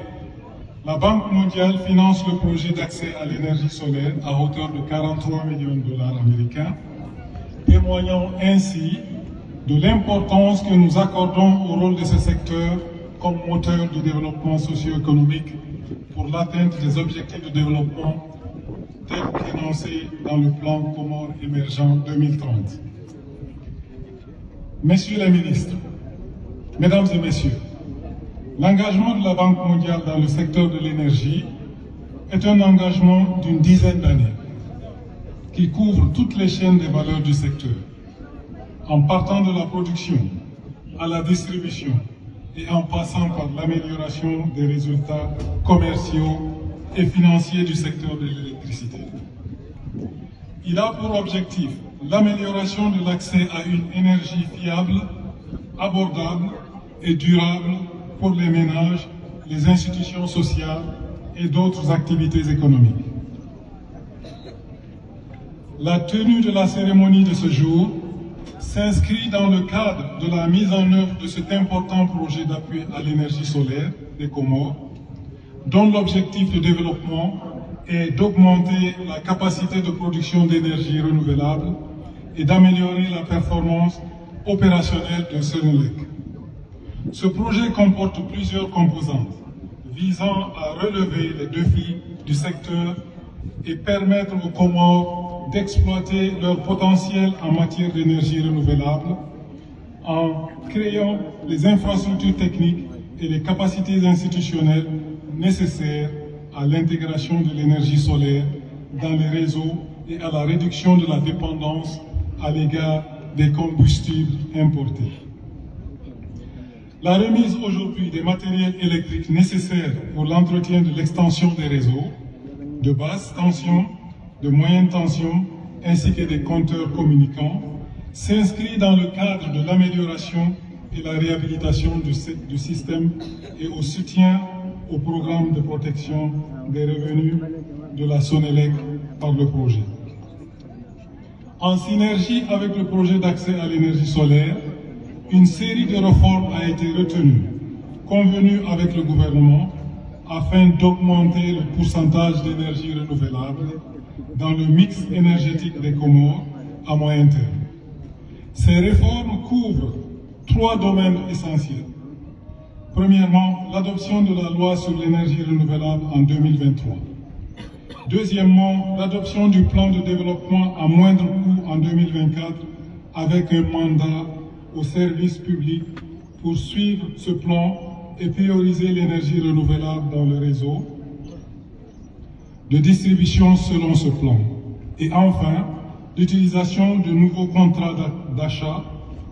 la Banque mondiale finance le projet d'accès à l'énergie solaire à hauteur de 43 millions de dollars américains, témoignant ainsi de l'importance que nous accordons au rôle de ce secteur comme moteur du développement socio-économique pour l'atteinte des objectifs de développement tels qu'énoncés dans le plan Comores émergent 2030. Messieurs les ministres, Mesdames et Messieurs, l'engagement de la Banque mondiale dans le secteur de l'énergie est un engagement d'une dizaine d'années qui couvre toutes les chaînes des valeurs du secteur, en partant de la production à la distribution et en passant par l'amélioration des résultats commerciaux et financiers du secteur de l'électricité. Il a pour objectif l'amélioration de l'accès à une énergie fiable, abordable et durable pour les ménages, les institutions sociales et d'autres activités économiques. La tenue de la cérémonie de ce jour s'inscrit dans le cadre de la mise en œuvre de cet important projet d'appui à l'énergie solaire des Comores, dont l'objectif de développement est d'augmenter la capacité de production d'énergie renouvelable et d'améliorer la performance opérationnelle de Senelec. Ce projet comporte plusieurs composantes visant à relever les défis du secteur et permettre aux Comores d'exploiter leur potentiel en matière d'énergie renouvelable en créant les infrastructures techniques et les capacités institutionnelles nécessaires à l'intégration de l'énergie solaire dans les réseaux et à la réduction de la dépendance à l'égard des combustibles importés. La remise aujourd'hui des matériels électriques nécessaires pour l'entretien de l'extension des réseaux de basse tension, de moyenne tension, ainsi que des compteurs communicants, s'inscrit dans le cadre de l'amélioration et la réhabilitation du système et au soutien au programme de protection des revenus de la Senelec par le projet. En synergie avec le projet d'accès à l'énergie solaire, une série de réformes a été retenue, convenue avec le gouvernement, afin d'augmenter le pourcentage d'énergie renouvelable dans le mix énergétique des Comores à moyen terme. Ces réformes couvrent 3 domaines essentiels. Premièrement, l'adoption de la loi sur l'énergie renouvelable en 2023. Deuxièmement, l'adoption du plan de développement à moindre coût en 2024 avec un mandat au service public pour suivre ce plan et prioriser l'énergie renouvelable dans le réseau de distribution selon ce plan. Et enfin, l'utilisation de nouveaux contrats d'achat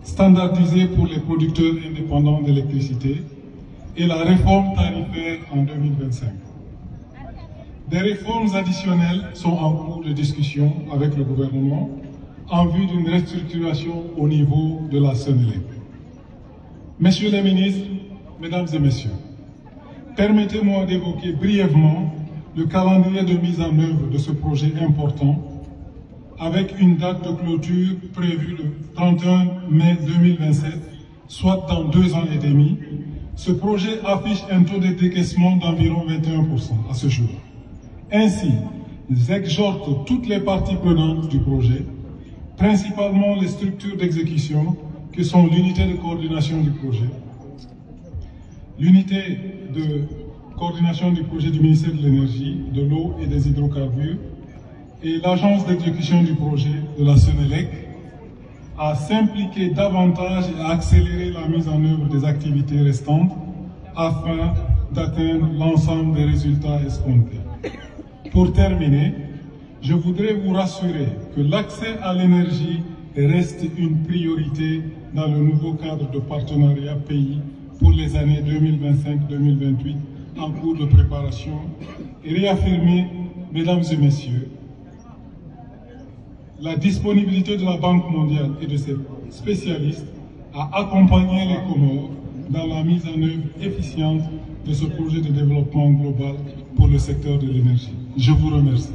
standardisés pour les producteurs indépendants d'électricité et la réforme tarifaire en 2025. Des réformes additionnelles sont en cours de discussion avec le gouvernement en vue d'une restructuration au niveau de la Senelec. Messieurs les ministres, Mesdames et Messieurs, permettez-moi d'évoquer brièvement le calendrier de mise en œuvre de ce projet important avec une date de clôture prévue le 31 mai 2027, soit dans 2 ans et demi. Ce projet affiche un taux de décaissement d'environ 21% à ce jour. Ainsi, j'exhorte toutes les parties prenantes du projet, principalement les structures d'exécution, que sont l'unité de coordination du projet, l'unité de coordination du projet du ministère de l'Énergie, de l'eau et des hydrocarbures, et l'agence d'exécution du projet de la Senelec, à s'impliquer davantage et à accélérer la mise en œuvre des activités restantes afin d'atteindre l'ensemble des résultats escomptés. Pour terminer, je voudrais vous rassurer que l'accès à l'énergie reste une priorité dans le nouveau cadre de partenariat pays pour les années 2025-2028 en cours de préparation et réaffirmer, Mesdames et Messieurs, la disponibilité de la Banque mondiale et de ses spécialistes à accompagner les Comores dans la mise en œuvre efficiente de ce projet de développement global pour le secteur de l'énergie. Je vous remercie.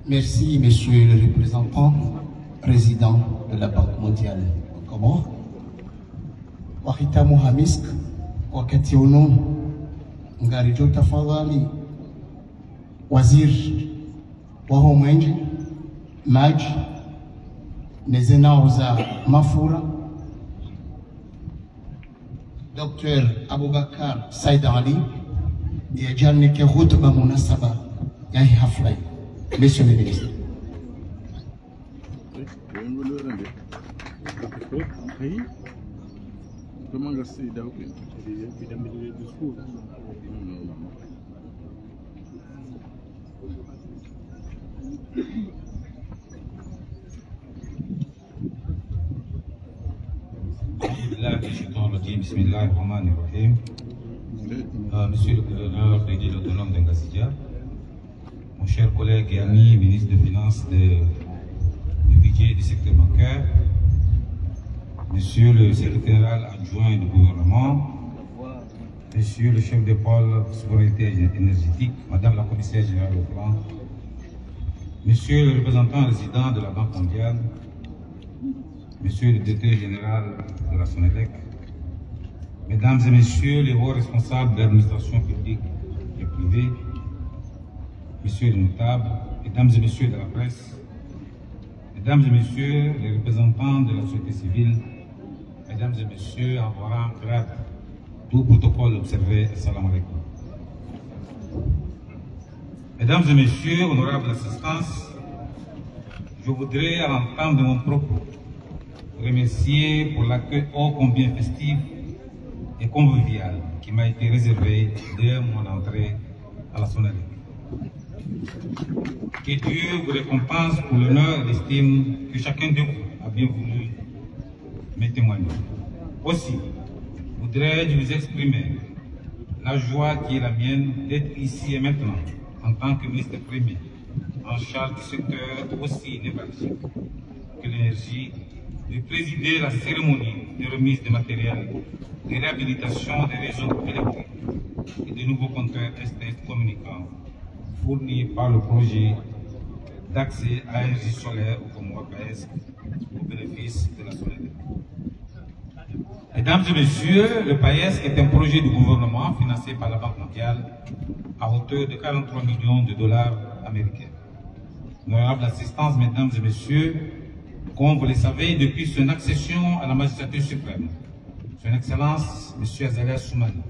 Merci, Monsieur le représentant, président de la Banque mondiale au Comores. Wakita Muhamisk, wakati uno ngarijo tafadhali waziri wa homwenji maji nezenao za mafura Dr. Aboubakar Said Ali yajanike hutuba munasaba ya hii hafla. Monsieur le ministre. Bismillahirrahmanirrahim. Monsieur le gouverneur de l'île autonome d'Angassidia, mon cher collègue et ami ministre des Finances du budget du secteur bancaire, Monsieur le secrétaire adjoint du gouvernement, Monsieur le chef de pôle souveraineté énergétique, Madame la commissaire générale au plan, Monsieur le représentant résident de la Banque mondiale, Monsieur le directeur général de la SONELEC, Mesdames et Messieurs les hauts responsables de l'administration publique et privée, Messieurs les notables, Mesdames et Messieurs de la presse, Mesdames et Messieurs les représentants de la société civile, Mesdames et Messieurs, en rang, grade, tout protocole observé, assalamu alaikum. Mesdames et Messieurs, honorables assistants, je voudrais, à l'entame de mon propos, remercier pour l'accueil ô combien festif et convivial qui m'a été réservé dès mon entrée à la SONELEC. Que Dieu vous récompense pour l'honneur et l'estime que chacun de vous a bien voulu me témoigner. Aussi, voudrais-je vous exprimer la joie qui est la mienne d'être ici et maintenant en tant que ministre premier en charge du secteur aussi névralgique que l'énergie, de présider la cérémonie de remise de matériel de réhabilitation des réseaux électriques et de nouveaux compteurs STS communicants fournis par le projet d'accès à l'énergie solaire au Comores PAESC au bénéfice de la SONELEC. Mesdames et Messieurs, le PAESC est un projet du gouvernement financé par la Banque mondiale à hauteur de 43 millions de dollars américains. Honorable assistance, Mesdames et Messieurs, comme vous le savez, depuis son accession à la magistrature suprême, Son Excellence, M. Azali Assoumani,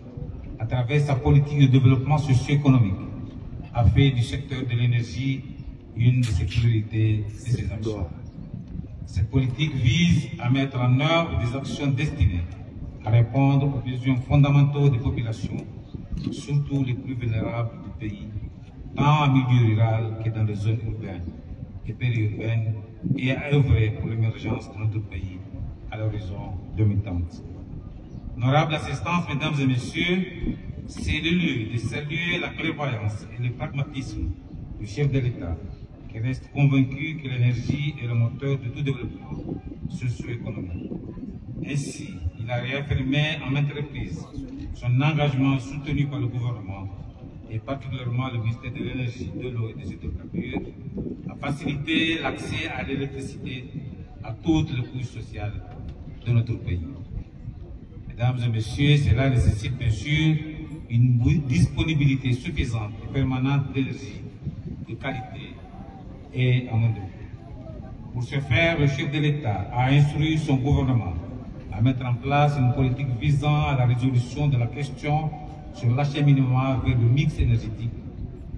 à travers sa politique de développement socio-économique, a fait du secteur de l'énergie une de ses priorités et ses actions. Cette politique vise à mettre en œuvre des actions destinées à répondre aux besoins fondamentaux des populations, surtout les plus vulnérables du pays, tant en milieu rural que dans les zones urbaines et périurbaines, et à œuvrer pour l'émergence de notre pays à l'horizon 2030. Honorable assistance, Mesdames et Messieurs, c'est le lieu de saluer la clairvoyance et le pragmatisme du chef de l'État, qui reste convaincu que l'énergie est le moteur de tout développement socio-économique. Ainsi, il a réaffirmé en maintes reprises son engagement soutenu par le gouvernement et particulièrement le ministère de l'Énergie, de l'Eau et des Hydrocarbures, à faciliter l'accès à l'électricité à toutes les couches sociales de notre pays. Mesdames et Messieurs, cela nécessite bien sûr une disponibilité suffisante et permanente d'énergie, de qualité et en main d'œuvre. Pour ce faire, le chef de l'État a instruit son gouvernement à mettre en place une politique visant à la résolution de la question sur l'acheminement vers le mix énergétique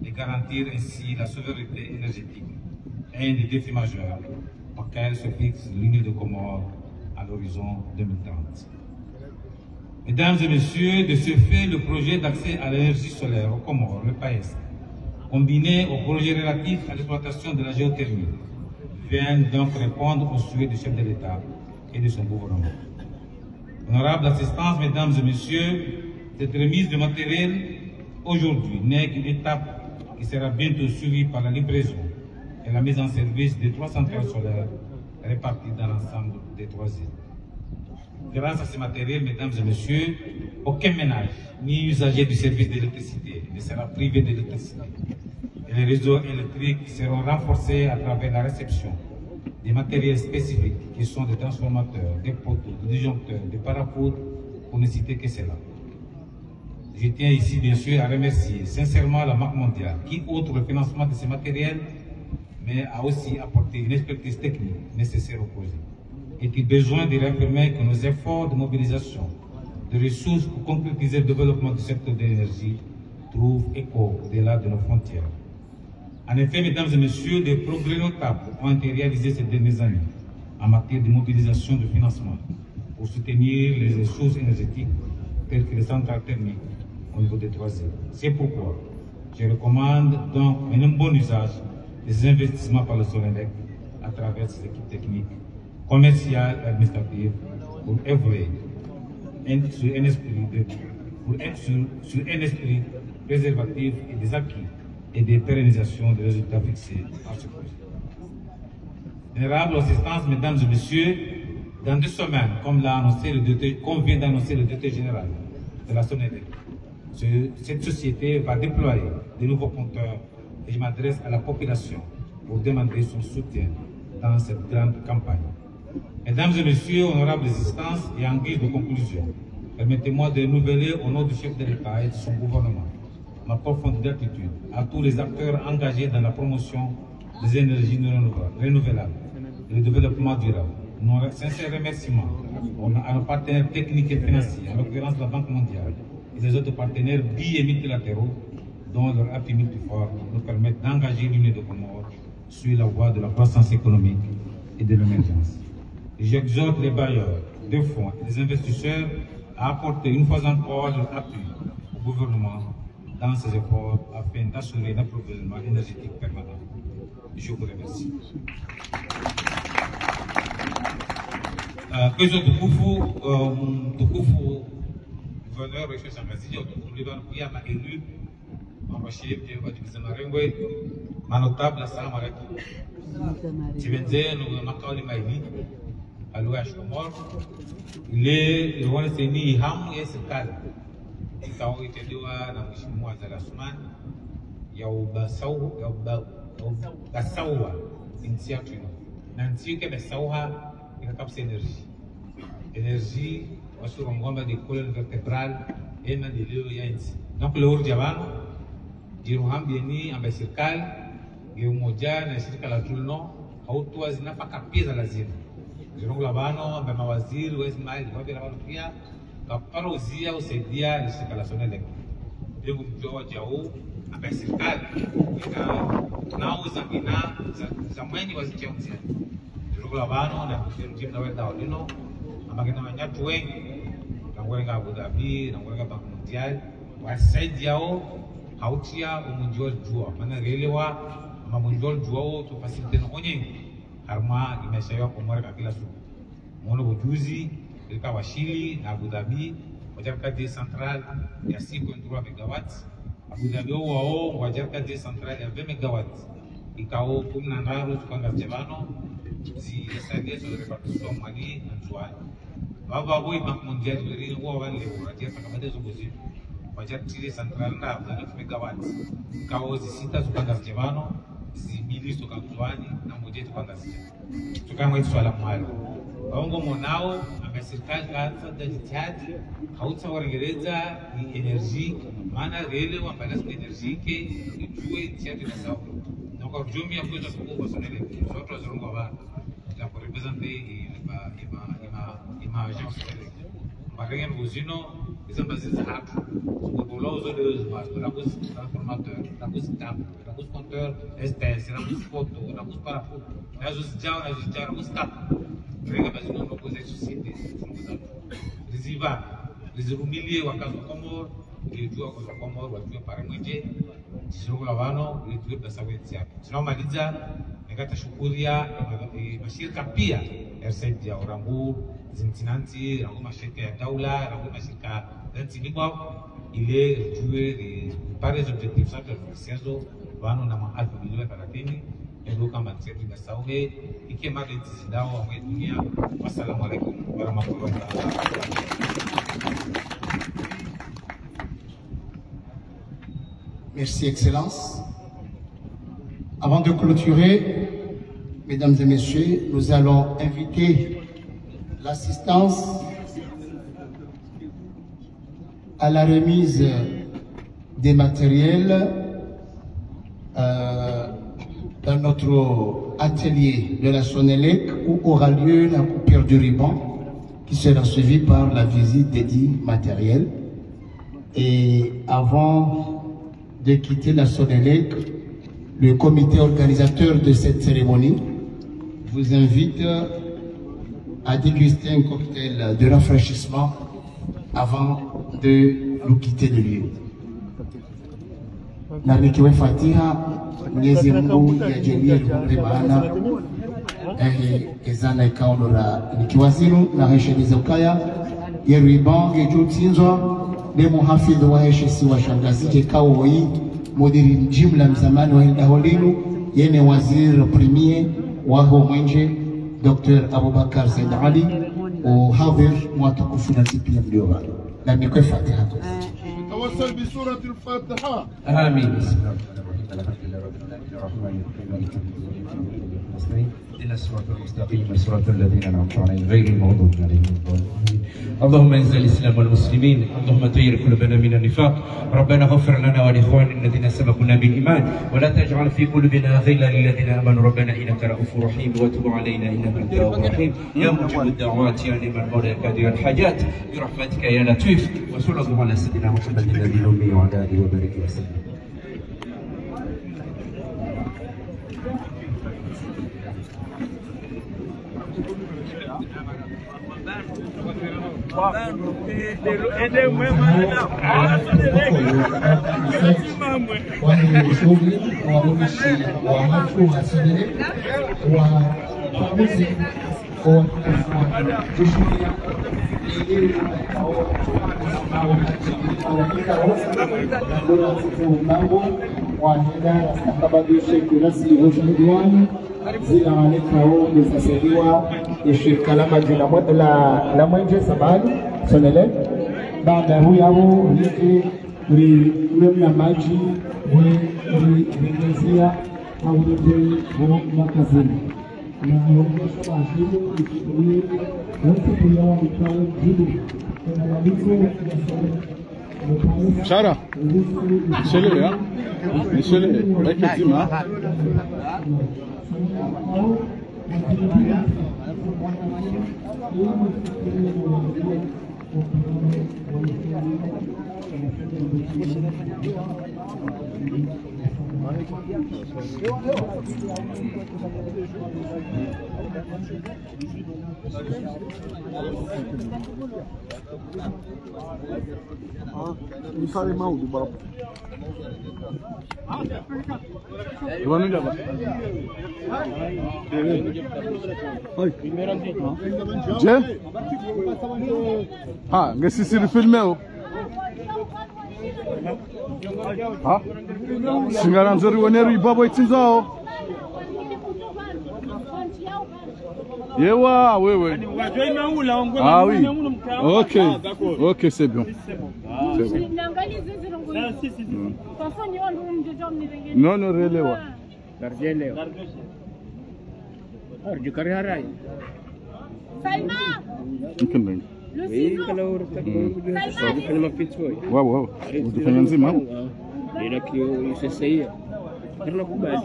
et garantir ainsi la souveraineté énergétique, un des défis majeurs auxquels se fixe l'Union des Comores à l'horizon 2030. Mesdames et Messieurs, de ce fait, le projet d'accès à l'énergie solaire aux Comores, le PAESC, combiné au projet relatif à l'exploitation de la géothermie, vient donc répondre aux souhaits du chef de l'État et de son gouvernement. Honorable assistance, Mesdames et Messieurs, cette remise de matériel aujourd'hui n'est qu'une étape qui sera bientôt suivie par la livraison et la mise en service de 3 centrales solaires réparties dans l'ensemble des 3 îles. Grâce à ce matériel, Mesdames et Messieurs, aucun ménage ni usager du service d'électricité ne sera privé d'électricité. Et les réseaux électriques seront renforcés à travers la réception des matériels spécifiques qui sont des transformateurs, des poteaux, des disjoncteurs, des parafoudres, pour ne citer que cela. Je tiens ici bien sûr à remercier sincèrement la Banque mondiale qui, outre le financement de ces matériels, mais a aussi apporté une expertise technique nécessaire au projet. Est-il besoin de réaffirmer que nos efforts de mobilisation de ressources pour concrétiser le développement du secteur de l'énergie trouvent écho au-delà de nos frontières? En effet, Mesdames et Messieurs, des progrès notables ont été réalisés ces dernières années en matière de mobilisation de financement pour soutenir les ressources énergétiques telles que les centrales thermiques au niveau des 3 îles. C'est pourquoi je recommande donc un bon usage des investissements par le SONELEC à travers ses équipes techniques, commerciales et administratives pour œuvrer sur un esprit préservatif et des acquis et des pérennisations des résultats fixés par ce projet. Honorable assistance, Mesdames et Messieurs, dans 2 semaines, comme vient d'annoncer le directeur général de la SONELEC, Cette société va déployer de nouveaux compteurs et je m'adresse à la population pour demander son soutien dans cette grande campagne. Mesdames et messieurs, honorables instances, et en guise de conclusion, permettez-moi de renouveler au nom du chef de l'État et de son gouvernement ma profonde gratitude à tous les acteurs engagés dans la promotion des énergies renouvelables et le développement durable. Nos sincères remerciements à nos partenaires techniques et financiers, en l'occurrence la Banque mondiale et les autres partenaires bi- et multilatéraux, dont leur appui multifort nous permettent d'engager l'Union de Comores sur la voie de la croissance économique et de l'émergence. J'exhorte les bailleurs de fonds et les investisseurs à apporter une fois encore leur appui au gouvernement dans ses efforts afin d'assurer l'approvisionnement énergétique permanent. Je vous remercie. Président de Koufou, gouverneur de Changazi, au Liban, qui a élu mon chef de Zamarengwe, ma notable Salam alaikum. Tibenze, nous marquons maïni, à l'ouest Comore. Il est le roi de Séni, Ham et Sekal. Il a été dit à Mouchimoua Zalasman, Yaoubasaou, Yaoubasaoua, initiative. Nanti que Basaoua, il a capté énergie. Énergie, sur un gomba de colonne vertébrale, et même de l'eau. Donc, le Ourdiavan, Jirouham Bieni, en Bassirkal, Guéoumodia, Nassirkal à tout le nom, Aoutoise n'a pas capé à l'asile. Jirou Labano, en Bamawazir, Ouesmaïl, Wabiravia, Kaparozia, Osedia, Nassirkalason électrique. De Moudjo, Diao, en Bassirkal, Nao Zambina, Zamweni was Johnson. Jirou Labano, Jim Navedao, Amagina Nyatueng, Nangorenga Abu Dhabi, Nangorenga Banque mondiale, Wasaidiao, Hautia, Mundial Jua, Manarelewa, Mamundial Jua, to facilitate Onying, Harma, Imesaya, Omar Kakilasu, Mono Bujuzi, El Kawashili, Abu Dhabi, Wajarka décentrale, il y a 6,3 MW, Abu Dhabi, Wajarka décentrale, il y a 20 MW, Ikao, Kumnangaru, Tukanga Jevano, si les sur la répartition Mali, Antoine. Baba Boy Banque mondiale, le Rio Wavan, les Ouratia, Sakamade Zobozi, Wajar Chile Central, 9 MW, Kao, Zisita, Tukanga Jevano, Zibili, Tukantuani, Namoje, Tukanga Jevano. Tukanga Swala Malo. Bongo Monao, a Serkal Gansa, da Jitiad, Hausa Wargereza, énergie, Mana Rele, ou Palas d'énergie, qui est joué, tiens, de la Sao. Donc, aujourd'hui, il y a beaucoup de choses qui sont très importantes. Pour représenter ma agence Maria Bozino, les ambassadeurs de Boulogne, de la bouche transformateur, la bouche table, la bouche compteur, STS, la bouche photo, la bouche paraphoto, la bouche diao, la bouche table. Rega Bozino nous pose des sociétés, les IVA, les humiliés, Wakazo Comor, les joueurs Wakazo Comor, les par Mouidje, Jiro Lavano, les joueurs de Sawetia. Sinon, Maliza, Negata Shukuria, mashirika pia RCD ya Orangu, Zintinanti, Rangu mashirika ya Daula, Rangu mashirika Zanzibar, il est joué par les objectifs centrales de Vano na Alpha Bilua Karatini, et donc en matière de Saoué, et qui est marqué de Zidao, en Dunia. Wassalamu alaikum wa rahmatullahi wa barakatuh. Merci, Excellence. Avant de clôturer, mesdames et messieurs, nous allons inviter l'assistance à la remise des matériels dans notre atelier de la Sonélec où aura lieu la coupure du ruban qui sera suivie par la visite des dits matériels. Et avant de quitter la Sonélec, le comité organisateur de cette cérémonie vous invite à déguster un cocktail de rafraîchissement avant de nous quitter le lieu. Na nikiwe Fatiha, Mwenyezi Mungu yajalie lumbe maana ezana ikaonora nikiwazinu na heshimiza ukaya yeriban gejutinzwa ne muhafidh wa heshisi wa shangazi kao hii mudiri jumla mzamani wa Hildaholinu yene waziri premier wa Mwenje Dr. Abubakar Said Ali o hadhir mwatukufu na tipia mlioba na nikwe Fatiha. توسل بسورة الفاتحة. آمين. اهدنا الصراط المستقيم صراط الذين انعمت عليهم غير المغضوب عليهم ولا الضالين. اللهم انزل الاسلام والمسلمين، اللهم طهر قلوبنا من النفاق، ربنا اغفر لنا ولاخواننا الذين سبقونا بالايمان، ولا تجعل في قلوبنا غلا للذين امنوا، ربنا انك رؤوف رحيم وتب علينا انك انت التواب الرحيم، يا مجيب الدعوات يا نعم المولى يا قادر الحاجات، برحمتك يا لطيف، وصلى الله على سيدنا محمد النبي الامي وعلى اله وبارك وسلم. zinaonekana zisasaidiwa shirika la maji la Mwenje Sabali Sonele baada huyu hapo ni mna maji ni ngezia au ni makazini na ongeza basi ni wote kwa mkao jibu na walizo Shara, Shele ya, Shele, Bakizima. Fale mal do barato. Vamos lá. Oi. Je? Ah, ngesi si filmeo. Ah? Singaranzori waneru ibabo itinzao. Yewa, wewe. Ah oui. Ok. Ok, c'est bien. Non, non, relewa. Relewa. Arju karyarai. Salma. Mungkin bang. Ini kalau Salma kena mampir cuy. Wow. Udah nzima. Ila kio isesaiya.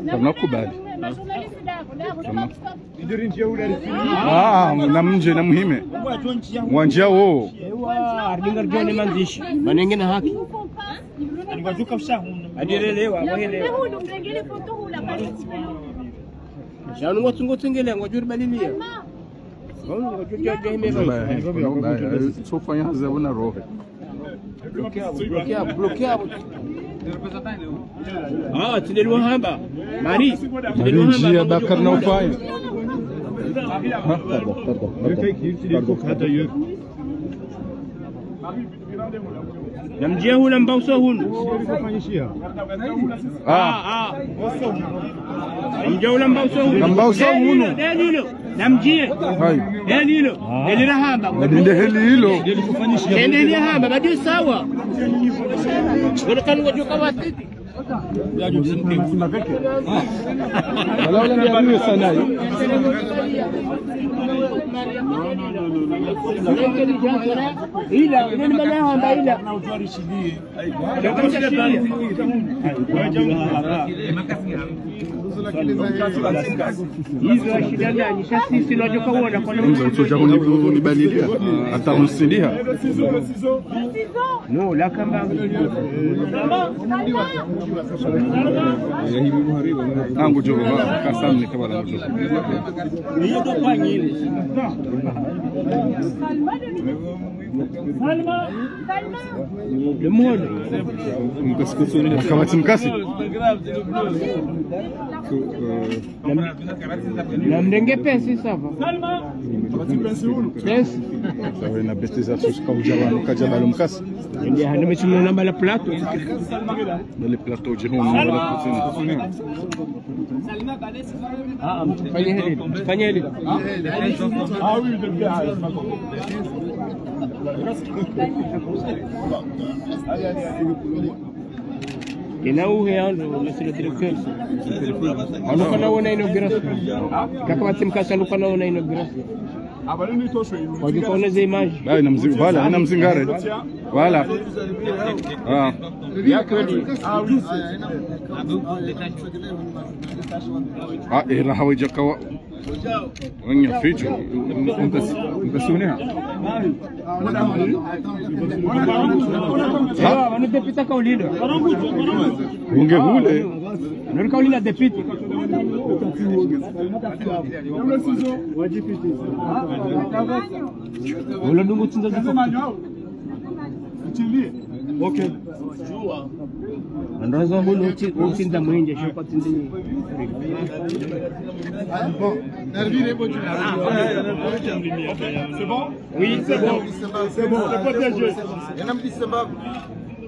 Karena kubali. Namnje na muhime. Mwanja wo. Ardingar joni mandishi. Manenge na haki. Aliwajuka ushahu. Adirelewa, waelewa. Hudu mrengele foto hula pale. Shanu ngotungo tengele ngojuri balilia. Ngojuri jahime ba. Sofa yaza wana roho. Bloquear. Ah, tinelwa hamba. Mari. Tinelwa hamba. Njia Bakar na ufanya. Namjia hula mbauso hunu. Namjia hula mbauso hunu. Mbauso hunu. Namjia. Hilo. Ele rahamba. Ndio hilo. Ele rahamba bado sawa. Wala kan wajuka watiti. Wala wala ndio sana hiyo. Ila nini maana hamba ila. Hizo shida ndani sisi tunajoka kuona kwa nini mtoto kunibalilia atamsilia no la kamba angu jogo kasamni kabala jogo hiyo ndo pangine Salma Lemon mkasi mkasi namdenge pesi sava pesi sawa na bestiza suska ujabano kajabalo mkasi ndio hana mchimo namba la plato le plateau jehon wala kusini fanya hili Inau heando, monsieur le directeur. On n'a pas une inauguration. Quand tu me casses, on n'a pas une inauguration. On dit qu'on a des images. Voilà, on a mzingare. Voilà. Ah. Ah, era hawaja kawa. Wanya ficho. Untasuniha. Ah, wanadepita kaulindo. Ungehule. Ndio kaulindo depita. Wala nungu tinda ziko. Okay. Ndio za mbona utinda mwinje sio kwa tindi. Bon, c'est bon? Oui, c'est bon. C'est bon. C'est pas bien joué. yana mdisemba.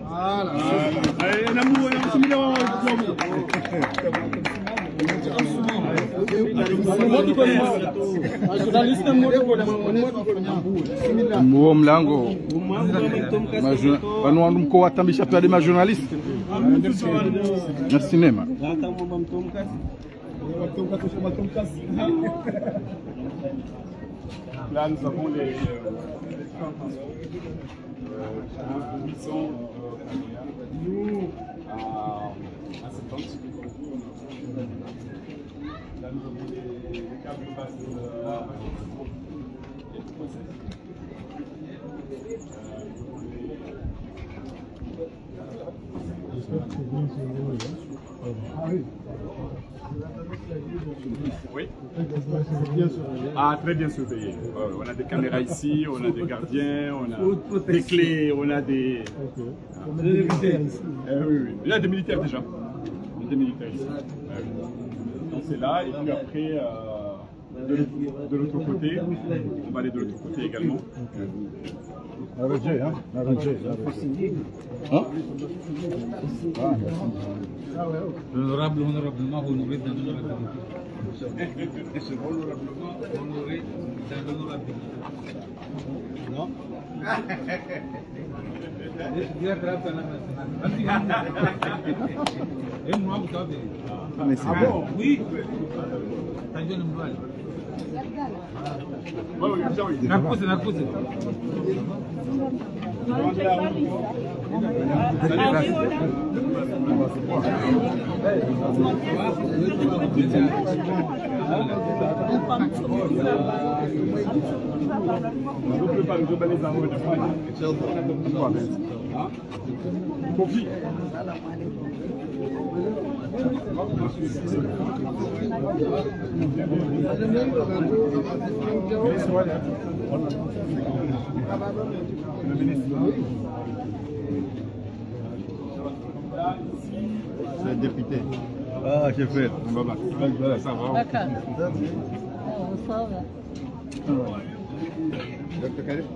Voilà. Mwo mlango. Pano wandu mko watambisha pia de majournaliste. Na cinema. Là, nous avons les 800 à 70. Là, nous avons les câbles basses Oui. Ah, très bien surveillé. On a des caméras ici, on a des gardiens, on a des clés, on a des... Oui, oui. Il y a des militaires déjà. Il y a des militaires ici. Donc c'est là, et puis après, de l'autre côté, on va aller de l'autre côté également. L'honorable, honorablement, honoré dans l'honorabilité. Non? Ah bon? Oui. Nakuse. Confie. C'est le député. Ah, j'ai fait. Voilà, ça va. Docteur Karim.